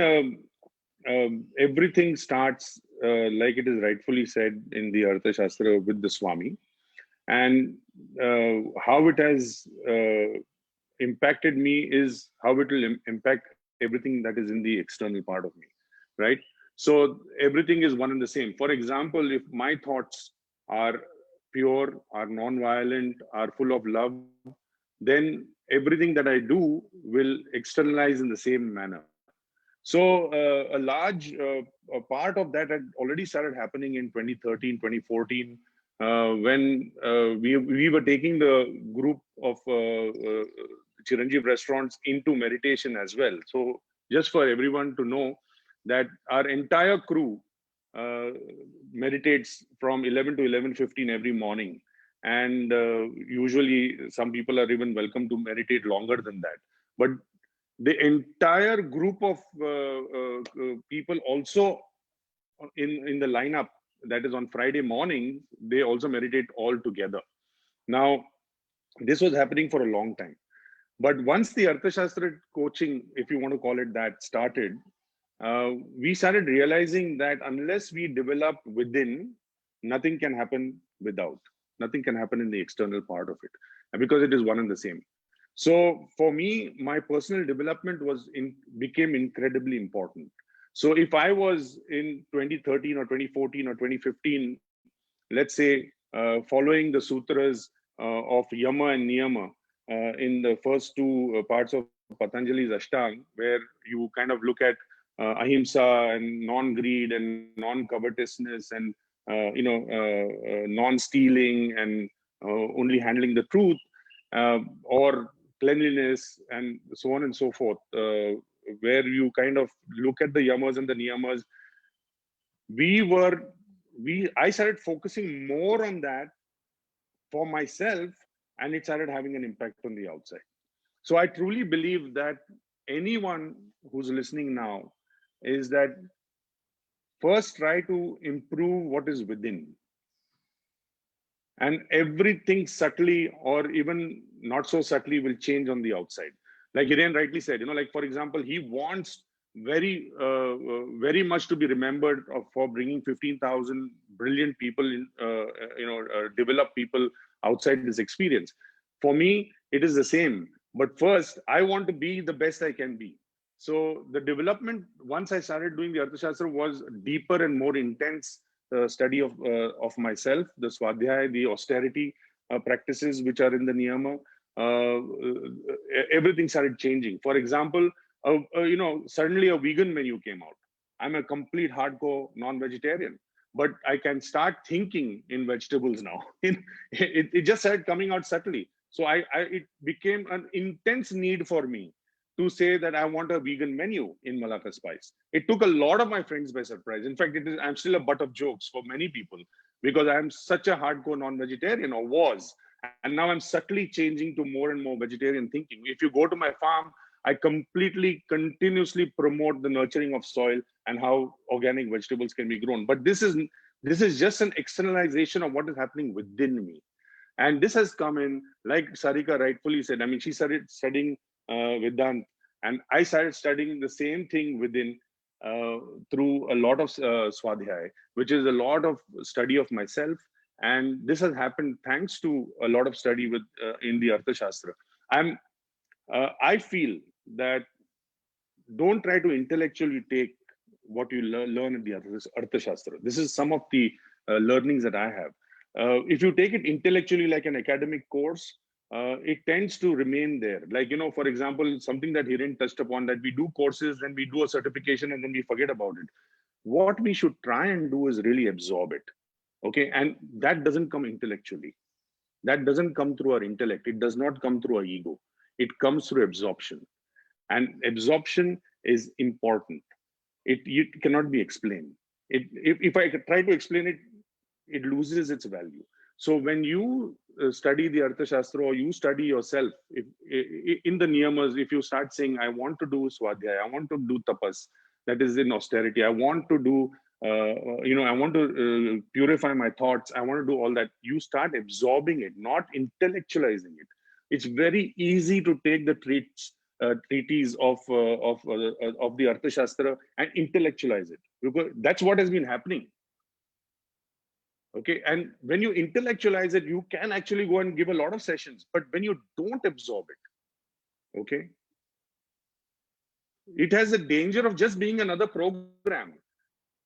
everything starts, like it is rightfully said in the Artha Shastra, with the Swami. And how it has impacted me is how it will impact everything that is in the external part of me, right? So everything is one and the same. For example, if my thoughts are pure, are non-violent, are full of love, then everything that I do will externalize in the same manner. So a large a part of that had already started happening in 2013, 2014, when we were taking the group of Chiranjeev restaurants into meditation as well. So just for everyone to know that our entire crew uh, meditates from 11 to 11:15 every morning. And usually some people are even welcome to meditate longer than that. But the entire group of people also in the lineup, that is on Friday morning, they also meditate all together. Now, this was happening for a long time. But once the Arthashastra coaching, if you want to call it that, started, we started realizing that unless we develop within, nothing can happen without. Nothing can happen in the external part of it, because it is one and the same. So for me, my personal development became incredibly important. So if I was in 2013 or 2014 or 2015, let's say, following the sutras of Yama and Niyama in the first two parts of Patanjali's Ashtang, where you kind of look at ahimsa and non-greed and non-covetousness and non-stealing and only handling the truth, or cleanliness and so on and so forth, where you kind of look at the yamas and the niyamas, I started focusing more on that for myself, and it started having an impact on the outside. So I truly believe that anyone who's listening now is that first try to improve what is within, and everything subtly or even not so subtly will change on the outside. Like Hiren rightly said, like for example, he wants very much to be remembered for bringing 15,000 brilliant people in, developed people outside this experience. For me, it is the same. But first, I want to be the best I can be. So the development, once I started doing the Arthashastra, was deeper and more intense study of myself, the Swadhyaya, the austerity practices which are in the Niyama. Everything started changing. For example, suddenly a vegan menu came out. I'm a complete hardcore non-vegetarian, but I can start thinking in vegetables now. It just started coming out subtly. So it became an intense need for me to say that I want a vegan menu in Malacca Spice. It took a lot of my friends by surprise. In fact, I'm still a butt of jokes for many people because I'm such a hardcore non-vegetarian, or was. And now I'm subtly changing to more and more vegetarian thinking. If you go to my farm, I continuously promote the nurturing of soil and how organic vegetables can be grown. But this is just an externalization of what is happening within me. And this has come in, like Sarika rightfully said, I mean, she started studying Vedant, and I started studying the same thing within through a lot of Swadhyaya, which is a lot of study of myself. And this has happened thanks to a lot of study with in the Arthashastra. I feel that don't try to intellectually take what you learn in the Arthashastra. This is some of the learnings that I have. If you take it intellectually like an academic course, it tends to remain there. Like, for example, something that Hiren touched upon, that we do courses, then we do a certification, and then we forget about it. What we should try and do is really absorb it. Okay, and that doesn't come intellectually. That doesn't come through our intellect. It does not come through our ego. It comes through absorption. And absorption is important. It cannot be explained. If I try to explain it, it loses its value. So when you study the Arthashastra, or you study yourself, in the niyamas, if you start saying, I want to do Swadhyaya, I want to do tapas, that is in austerity, I want to do, I want to purify my thoughts, I want to do all that, you start absorbing it, not intellectualizing it. It's very easy to take the treatise of the Arthashastra and intellectualize it, because that's what has been happening. Okay, and when you intellectualize it, you can actually go and give a lot of sessions, but when you don't absorb it, okay, it has a danger of just being another program.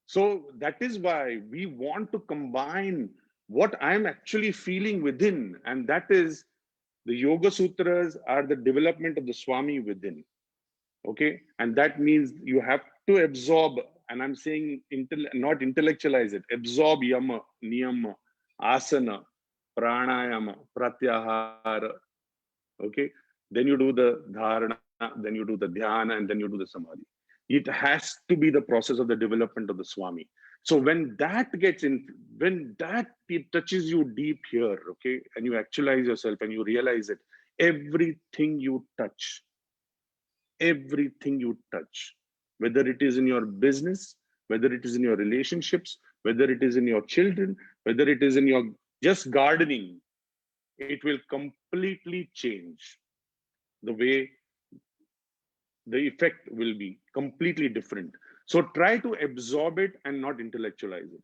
So that is why we want to combine what I'm actually feeling within, and that is the Yoga Sutras are the development of the Swami within. Okay, and that means you have to absorb, and I'm saying not intellectualize it, absorb yama, niyama, asana, pranayama, pratyahara. Okay, then you do the dharana, then you do the dhyana, and then you do the samadhi. It has to be the process of the development of the Swami. So when that gets in, when that touches you deep here, okay, and you actualize yourself and you realize it, everything you touch, whether it is in your business, whether it is in your relationships, whether it is in your children, whether it is in your just gardening, it will completely change. The way, the effect will be completely different. So try to absorb it and not intellectualize it.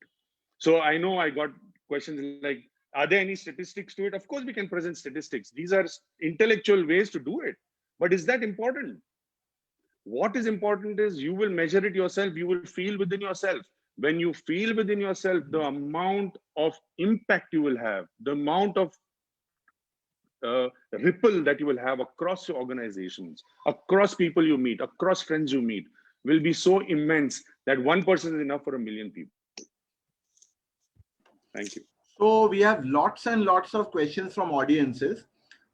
So I know I got questions like, are there any statistics to it? Of course we can present statistics. These are intellectual ways to do it. But is that important? What is important is you will measure it yourself. You will feel within yourself. When you feel within yourself, the amount of impact you will have, the amount of ripple that you will have across your organizations, across people you meet, across friends you meet, will be so immense that one person is enough for 1 million people. Thank you.
So we have lots and lots of questions from audiences.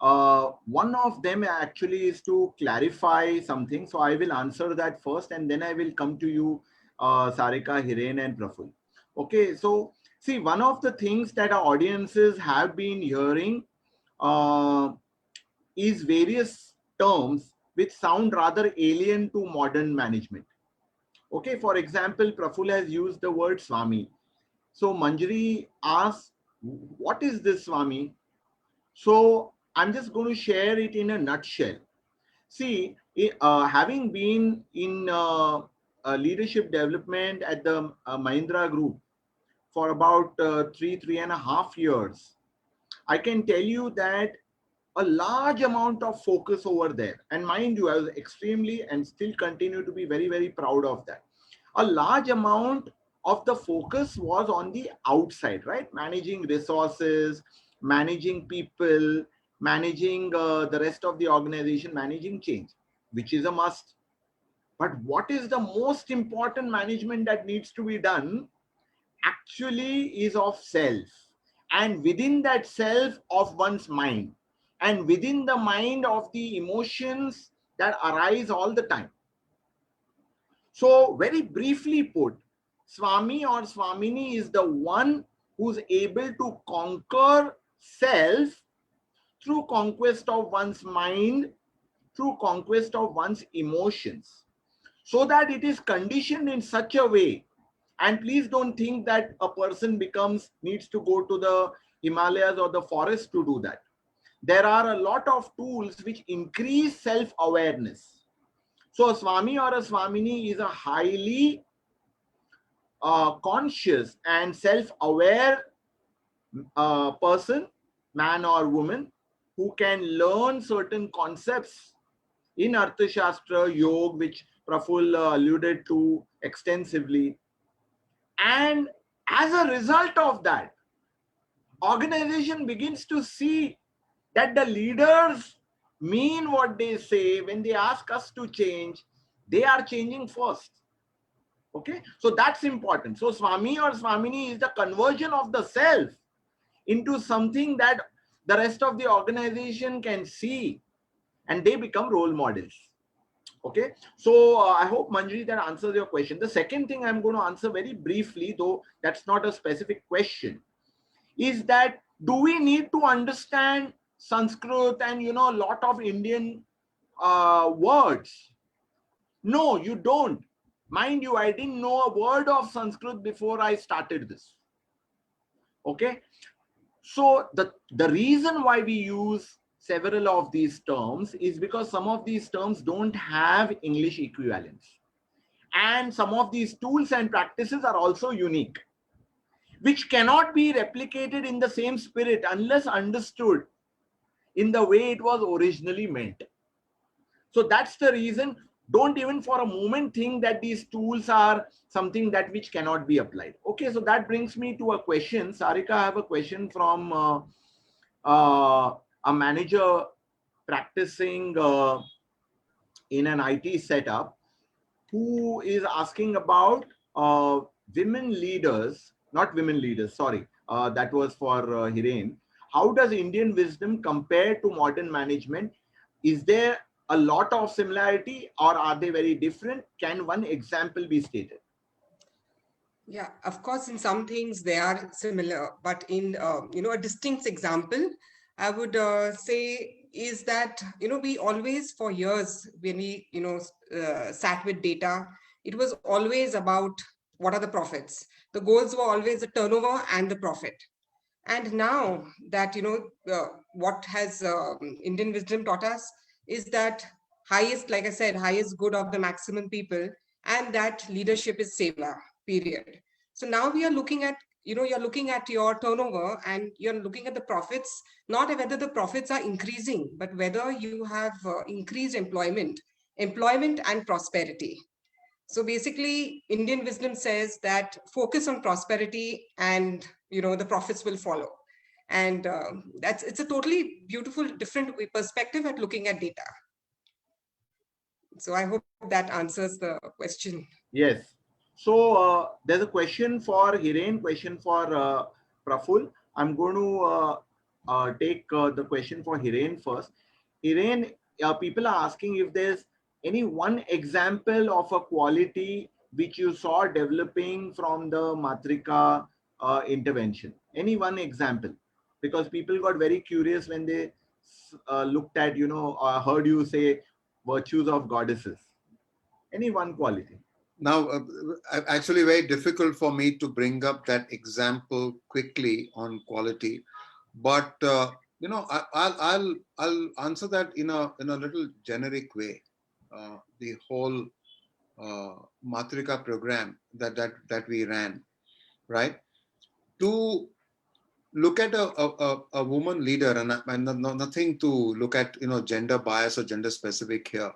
One of them actually is to clarify something. So I will answer that first, and then I will come to you, Sarika, Hiren, and Praful. Okay, so see, one of the things that our audiences have been hearing is various terms which sound rather alien to modern management. Okay, for example, Praful has used the word Swami. So Manjari asks, what is this Swami? So I'm just going to share it in a nutshell. See, having been in leadership development at the Mahindra Group for about 3.5 years, I can tell you that a large amount of focus over there. And mind you, I was extremely and still continue to be very, very proud of that. A large amount of the focus was on the outside, right? Managing resources, managing people, managing the rest of the organization, managing change, which is a must. But what is the most important management that needs to be done actually is of self, and within that self of one's mind, and within the mind of the emotions that arise all the time. So very briefly put, Swami or Swamini is the one who's able to conquer self through conquest of one's mind, through conquest of one's emotions, so that it is conditioned in such a way. And please don't think that a person needs to go to the Himalayas or the forest to do that. There are a lot of tools which increase self-awareness. So a Swami or a Swamini is a highly conscious and self-aware person, man or woman, who can learn certain concepts in Arthashastra, Yoga, which Praful alluded to extensively. And as a result of that, organization begins to see that the leaders mean what they say. When they ask us to change, they are changing first. Okay, so that's important. So Swami or Swamini is the conversion of the self into something that the rest of the organization can see, and they become role models. Okay, so I hope, Manjari, that answers your question. The second thing I'm going to answer very briefly, though that's not a specific question, is that do we need to understand Sanskrit and a lot of Indian words? No, you don't. Mind you, I didn't know a word of Sanskrit before I started this. Okay, so the reason why we use several of these terms is because some of these terms don't have English equivalents, and some of these tools and practices are also unique, which cannot be replicated in the same spirit unless understood in the way it was originally meant. So that's the reason. Don't even for a moment think that these tools are something that which cannot be applied. Okay, so that brings me to a question. Sarika, I have a question from a manager practicing in an IT setup, who is asking about women leaders, not women leaders, sorry, that was for Hiren. How does Indian wisdom compare to modern management? Is there a lot of similarity, or are they very different? Can one example be stated?
Yeah, of course, in some things they are similar, but in a distinct example, I would say is that we always for years when we sat with data, it was always about what are the profits. The goals were always the turnover and the profit. And now that what has Indian wisdom taught us is that highest, like I said, highest good of the maximum people, and that leadership is seva. Period. So now we are looking at you're looking at your turnover and you're looking at the profits, not whether the profits are increasing, but whether you have increased employment and prosperity. So basically, Indian wisdom says that focus on prosperity and the profits will follow. And it's a totally beautiful, different perspective at looking at data. So I hope that answers the question.
Yes. So there's a question for Hiren, question for Praful. I'm going to take the question for Hiren first. Hiren, people are asking if there's any one example of a quality which you saw developing from the Matrika intervention. Any one example? Because people got very curious when they looked at, heard you say virtues of goddesses. Any one quality?
Now, actually, very difficult for me to bring up that example quickly on quality, but I'll answer that in a little generic way. The whole Matrika program that we ran, right? To look at a woman leader, and nothing to look at gender bias or gender specific here,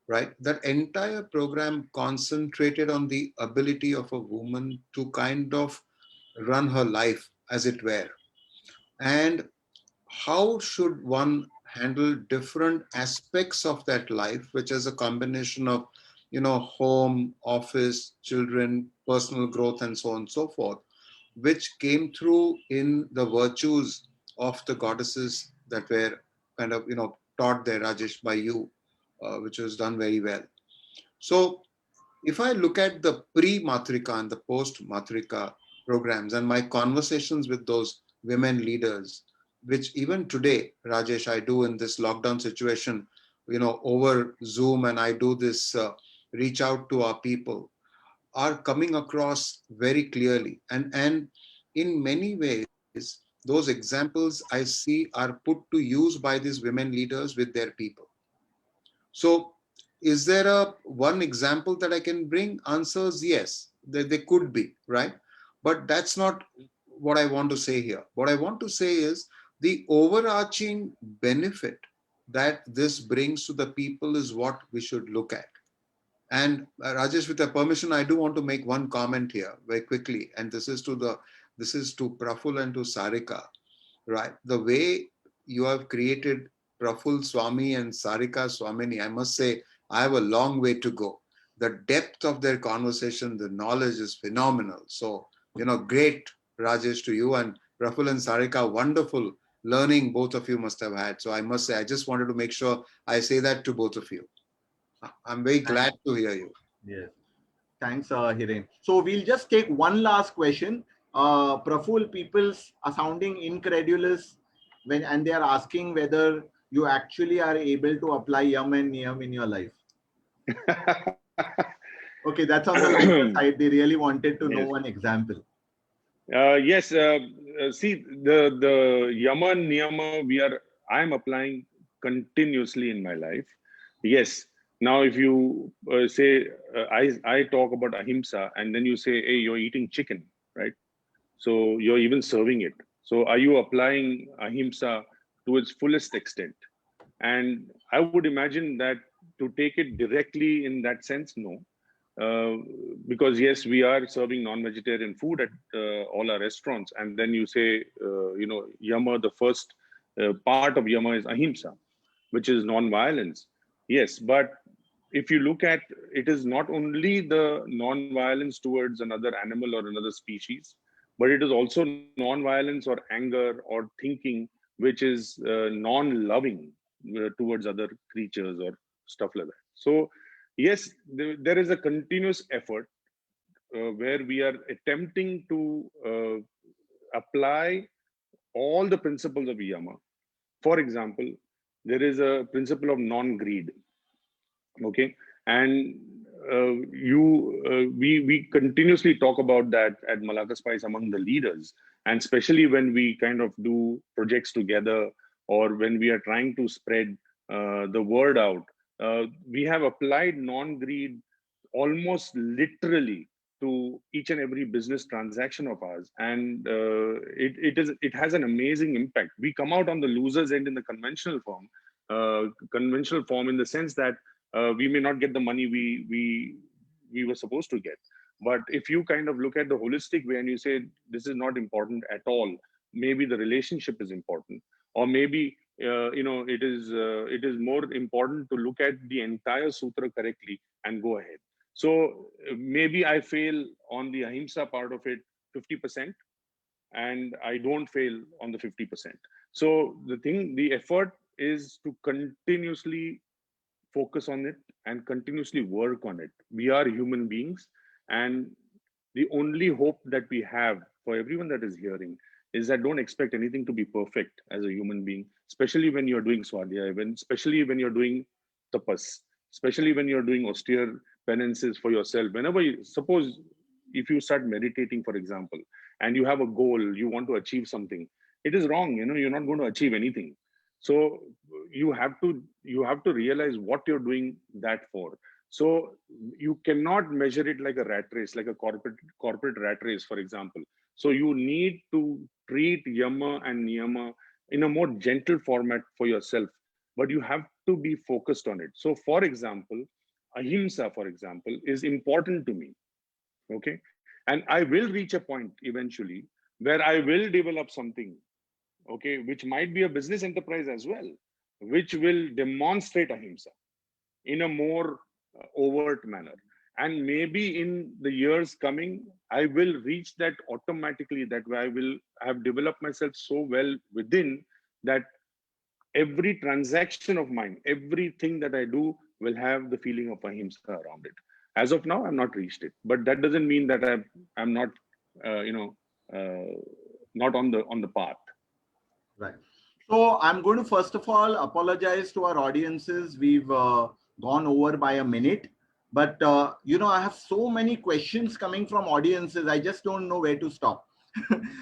right? That entire program concentrated on the ability of a woman to kind of run her life, as it were, and how should one handle different aspects of that life, which is a combination of home, office, children, personal growth, and so on and so forth, which came through in the virtues of the goddesses that were kind of taught there, Rajesh, by you, which was done very well. So if I look at the pre-Matrika and the post-Matrika programs and my conversations with those women leaders, which even today, Rajesh, I do in this lockdown situation, over Zoom, and I do this reach out to our people, are coming across very clearly. And in many ways, those examples I see are put to use by these women leaders with their people. So is there a one example that I can bring? Answers yes, they could be, right? But that's not what I want to say here. What I want to say is the overarching benefit that this brings to the people is what we should look at. And Rajesh, with your permission, I do want to make one comment here very quickly, and this is to Praful and to Sarika, right? The way you have created Praful Swami and Sarika Swamini, I must say, I have a long way to go. The depth of their conversation, the knowledge is phenomenal. So, great, Rajesh, to you, and Praful and Sarika, wonderful learning both of you must have had. So I must say, I just wanted to make sure I say that to both of you. I'm very glad to hear you.
Yes. Thanks, Hiren. So we'll just take one last question. Praful, people are sounding incredulous and they are asking whether you actually are able to apply yam and niyam in your life. Okay, that's on the lighter side. They really wanted to know an example.
Yes. See, the yama and niyama I'm applying continuously in my life. Yes. Now, if you say I talk about ahimsa, and then you say, hey, you're eating chicken, right? So you're even serving it. So are you applying ahimsa to its fullest extent? And I would imagine that to take it directly in that sense, no. Because yes, we are serving non-vegetarian food at all our restaurants, and then you say, yama, the first part of yama is ahimsa, which is non-violence. Yes, but if you look at it, is not only the non-violence towards another animal or another species, but it is also non-violence or anger or thinking, which is non-loving towards other creatures or stuff like that. So yes, there is a continuous effort where we are attempting to apply all the principles of yama. For example, there is a principle of non-greed. Okay, and we continuously talk about that at Malacca Spice among the leaders, and especially when we kind of do projects together, or when we are trying to spread the word out. We have applied non-greed almost literally to each and every business transaction of ours, and it has an amazing impact. We come out on the losers end in the conventional form, in the sense that we may not get the money we were supposed to get. But if you kind of look at the holistic way and you say this is not important at all, maybe the relationship is important, or maybe it is more important to look at the entire sutra correctly and go ahead. So maybe I fail on the ahimsa part of it 50%, and I don't fail on the 50%. So the effort is to continuously focus on it and continuously work on it. We are human beings, and the only hope that we have for everyone that is hearing is that don't expect anything to be perfect as a human being, especially when you're doing swadhyaya, especially when you're doing tapas, especially when you're doing austere penances for yourself. Whenever you suppose if you start meditating, for example, and you have a goal, you want to achieve something, it is wrong. You're not going to achieve anything. So you have to realize what you're doing that for. So you cannot measure it like a rat race, like a corporate rat race, for example. So you need to treat yama and niyama in a more gentle format for yourself, but you have to be focused on it. So for example, ahimsa, for example, is important to me. Okay. And I will reach a point eventually where I will develop something, okay, which might be a business enterprise as well, which will demonstrate ahimsa in a more overt manner. And maybe in the years coming, I will reach that automatically, that way I will have developed myself so well within that every transaction of mine, everything that I do will have the feeling of ahimsa around it. As of now, I'm not reached it, but that doesn't mean that I'm not, not on the path.
Right. So I'm going to first of all apologize to our audiences. We've gone over by a minute, but I have so many questions coming from audiences. I just don't know where to stop.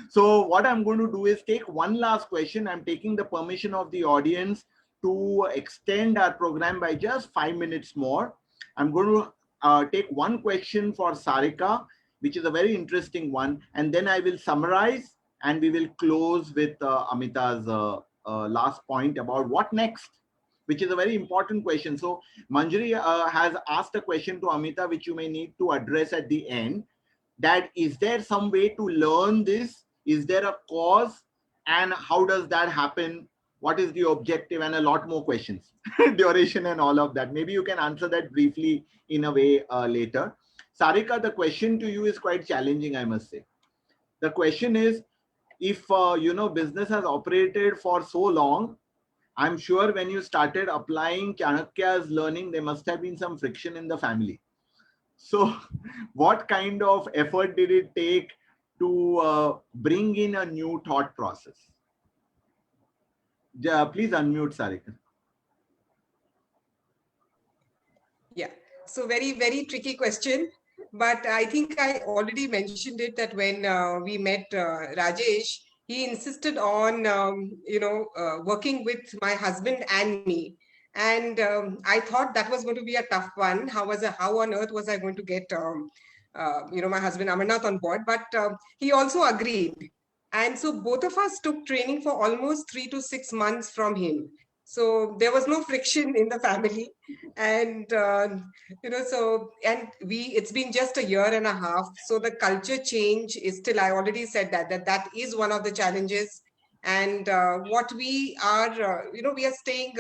So what I'm going to do is take one last question. I'm taking the permission of the audience to extend our program by just 5 minutes more. I'm going to take one question for Sarika, which is a very interesting one, and then I will summarize and we will close with Amita's last point about what next, which is a very important question. So Manjari has asked a question to Amita, which you may need to address at the end, that is there some way to learn this? Is there a cause? And how does that happen? What is the objective? And a lot more questions, duration and all of that. Maybe you can answer that briefly in a way later. Sarika, the question to you is quite challenging, I must say. The question is, if business has operated for so long, I'm sure when you started applying Chanakya's learning, there must have been some friction in the family. So what kind of effort did it take to bring in a new thought process? Please unmute, Sarika.
Yeah, so very, very tricky question. But I think I already mentioned it that when we met Rajesh, he insisted on, working with my husband and me. And I thought that was going to be a tough one. How on earth was I going to get, my husband Amarnath on board? But he also agreed. And so both of us took training for almost 3 to 6 months from him. So there was no friction in the family. And it's been just a year and a half, so the culture change is still, I already said that is one of the challenges. And what we are we are staying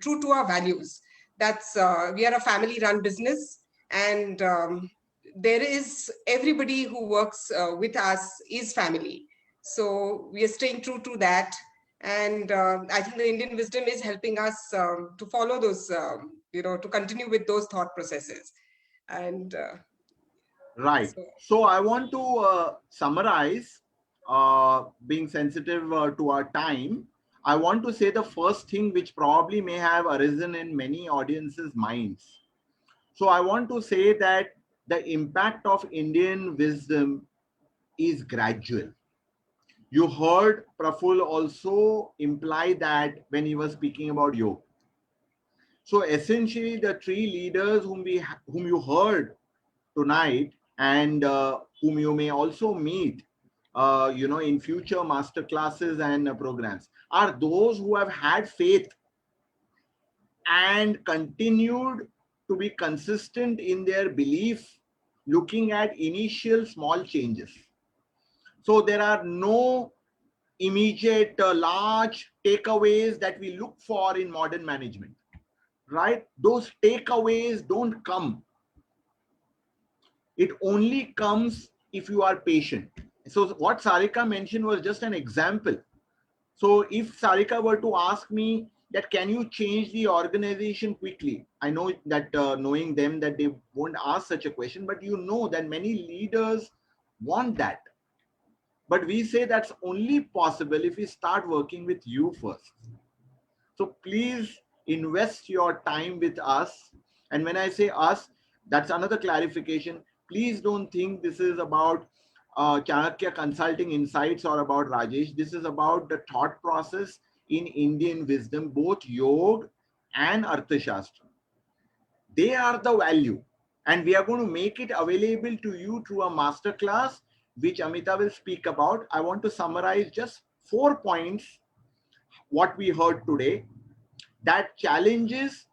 true to our values. That's we are a family run business, and there is everybody who works with us is family, so we are staying true to that. And I think the Indian wisdom is helping us to follow those, to continue with those thought processes. And
right. So I want to summarize, being sensitive to our time. I want to say the first thing which probably may have arisen in many audiences' minds. So I want to say that the impact of Indian wisdom is gradual. You heard Praful also imply that when he was speaking about yoga. So essentially, the three leaders whom you heard tonight, and whom you may also meet, in future master classes and programs, are those who have had faith and continued to be consistent in their belief, looking at initial small changes. So there are no immediate large takeaways that we look for in modern management, right? Those takeaways don't come. It only comes if you are patient. So what Sarika mentioned was just an example. So if Sarika were to ask me that, can you change the organization quickly? I know that knowing them that they won't ask such a question, but you know that many leaders want that. But we say that's only possible if we start working with you first. So please invest your time with us. And when I say us, that's another clarification. Please don't think this is about Chanakya Consulting Insights or about Rajesh. This is about the thought process in Indian wisdom, both Yoga and Arthashastra. They are the value. And we are going to make it available to you through a masterclass, which Amita will speak about. I want to summarize just 4 points what we heard today. That challenges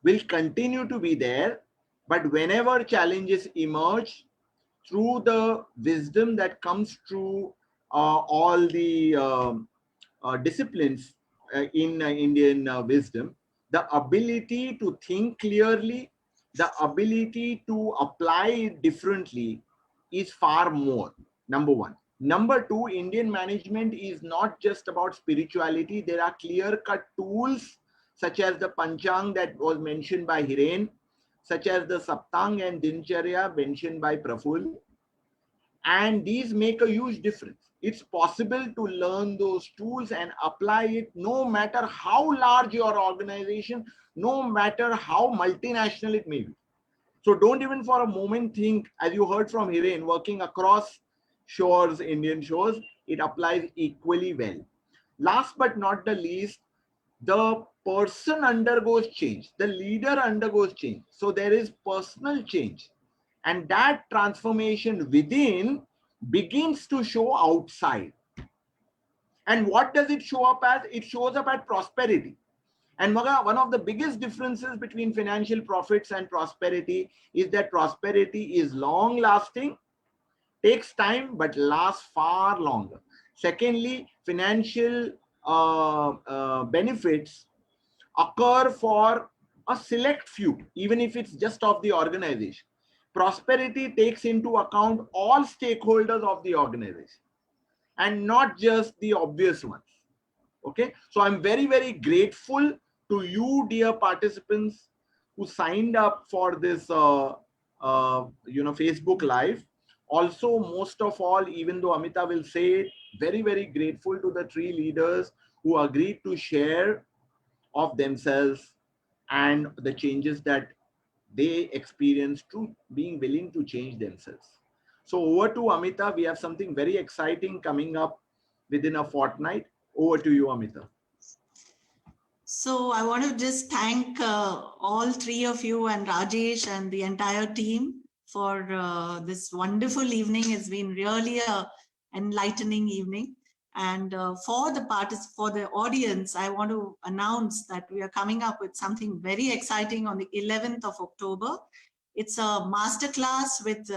will continue to be there, but whenever challenges emerge, through the wisdom that comes through all the disciplines in Indian wisdom, the ability to think clearly, the ability to apply it differently is far more. Number one. Number two, Indian management is not just about spirituality. There are clear-cut tools such as the Panchang that was mentioned by Hiren, such as the Saptang and Dincharya mentioned by Praful. And these make a huge difference. It's possible to learn those tools and apply it no matter how large your organization, no matter how multinational it may be. So don't even for a moment think, as you heard from Hiren, working across shores, Indian shores, it applies equally well. Last but not the least, the person undergoes change, the leader undergoes change. So there is personal change. And that transformation within begins to show outside. And what does it show up as? It shows up as prosperity. And one of the biggest differences between financial profits and prosperity is that prosperity is long lasting, takes time, but lasts far longer. Secondly, financial benefits occur for a select few, even if it's just of the organization. Prosperity takes into account all stakeholders of the organization and not just the obvious ones. Okay, so I'm very, very grateful to you, dear participants, who signed up for this Facebook Live. Also, most of all, even though Amita will say, very, very grateful to the 3 leaders who agreed to share of themselves and the changes that they experience through being willing to change themselves. So over to Amita. We have something very exciting coming up within a fortnight. Over to you, Amita.
So I want to just thank all 3 of you and Rajesh and the entire team for this wonderful evening. It's been really a enlightening evening. And for the audience, I want to announce that we are coming up with something very exciting on the 11th of October. It's a masterclass with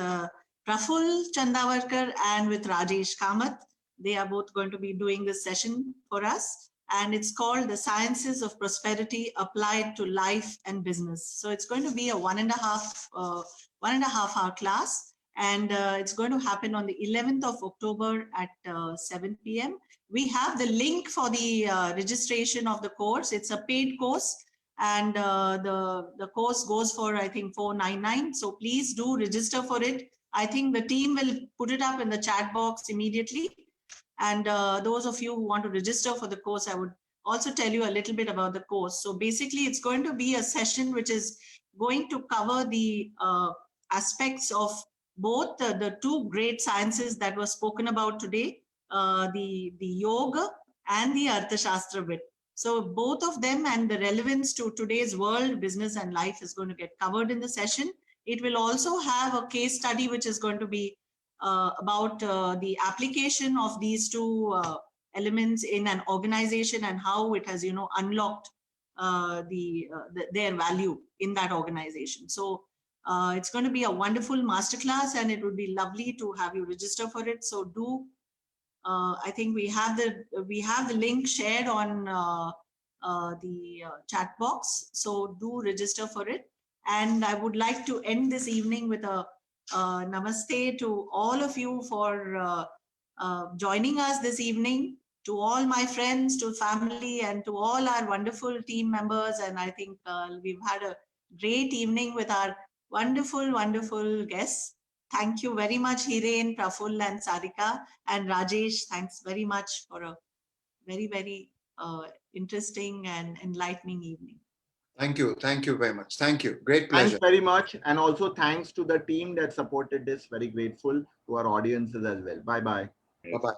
Praful Chandavarkar and with Rajesh Kamath. They are both going to be doing this session for us. And it's called The Sciences of Prosperity Applied to Life and Business. So it's going to be a 1.5 hour class. And it's going to happen on the 11th of October at 7 p.m. We have the link for the registration of the course. It's a paid course. And the course goes for, I think, $499. So please do register for it. I think the team will put it up in the chat box immediately. And those of you who want to register for the course, I would also tell you a little bit about the course. So basically, it's going to be a session which is going to cover the aspects of both the 2 great sciences that were spoken about today, the yoga and the Arthashastra bit. So both of them and the relevance to today's world, business and life is going to get covered in the session. It will also have a case study which is going to be about the application of these 2 elements in an organization and how it has, unlocked their value in that organization. So it's going to be a wonderful masterclass, and it would be lovely to have you register for it. So do. I think we have the link shared on the chat box. So do register for it. And I would like to end this evening with a namaste to all of you for joining us this evening. to all my friends, to family, and to all our wonderful team members. And I think we've had a great evening with our wonderful, wonderful guests. Thank you very much, Hiren, Praful, and Sarika, and Rajesh. Thanks very much for a very, very interesting and enlightening evening.
Thank you. Thank you very much. Thank you. Great pleasure.
Thanks very much. And also thanks to the team that supported this. Very grateful to our audiences as well. Bye-bye.
Bye-bye.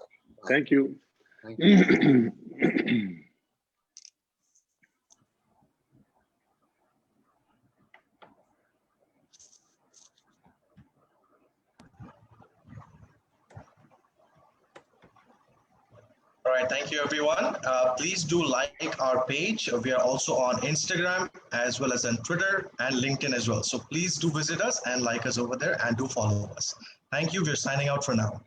Thank you.
Thank you.
All right, thank you, everyone. Please do like our page. We are also on Instagram as well as on Twitter and LinkedIn as well. So please do visit us and like us over there and do follow us. Thank you. We're signing out for now.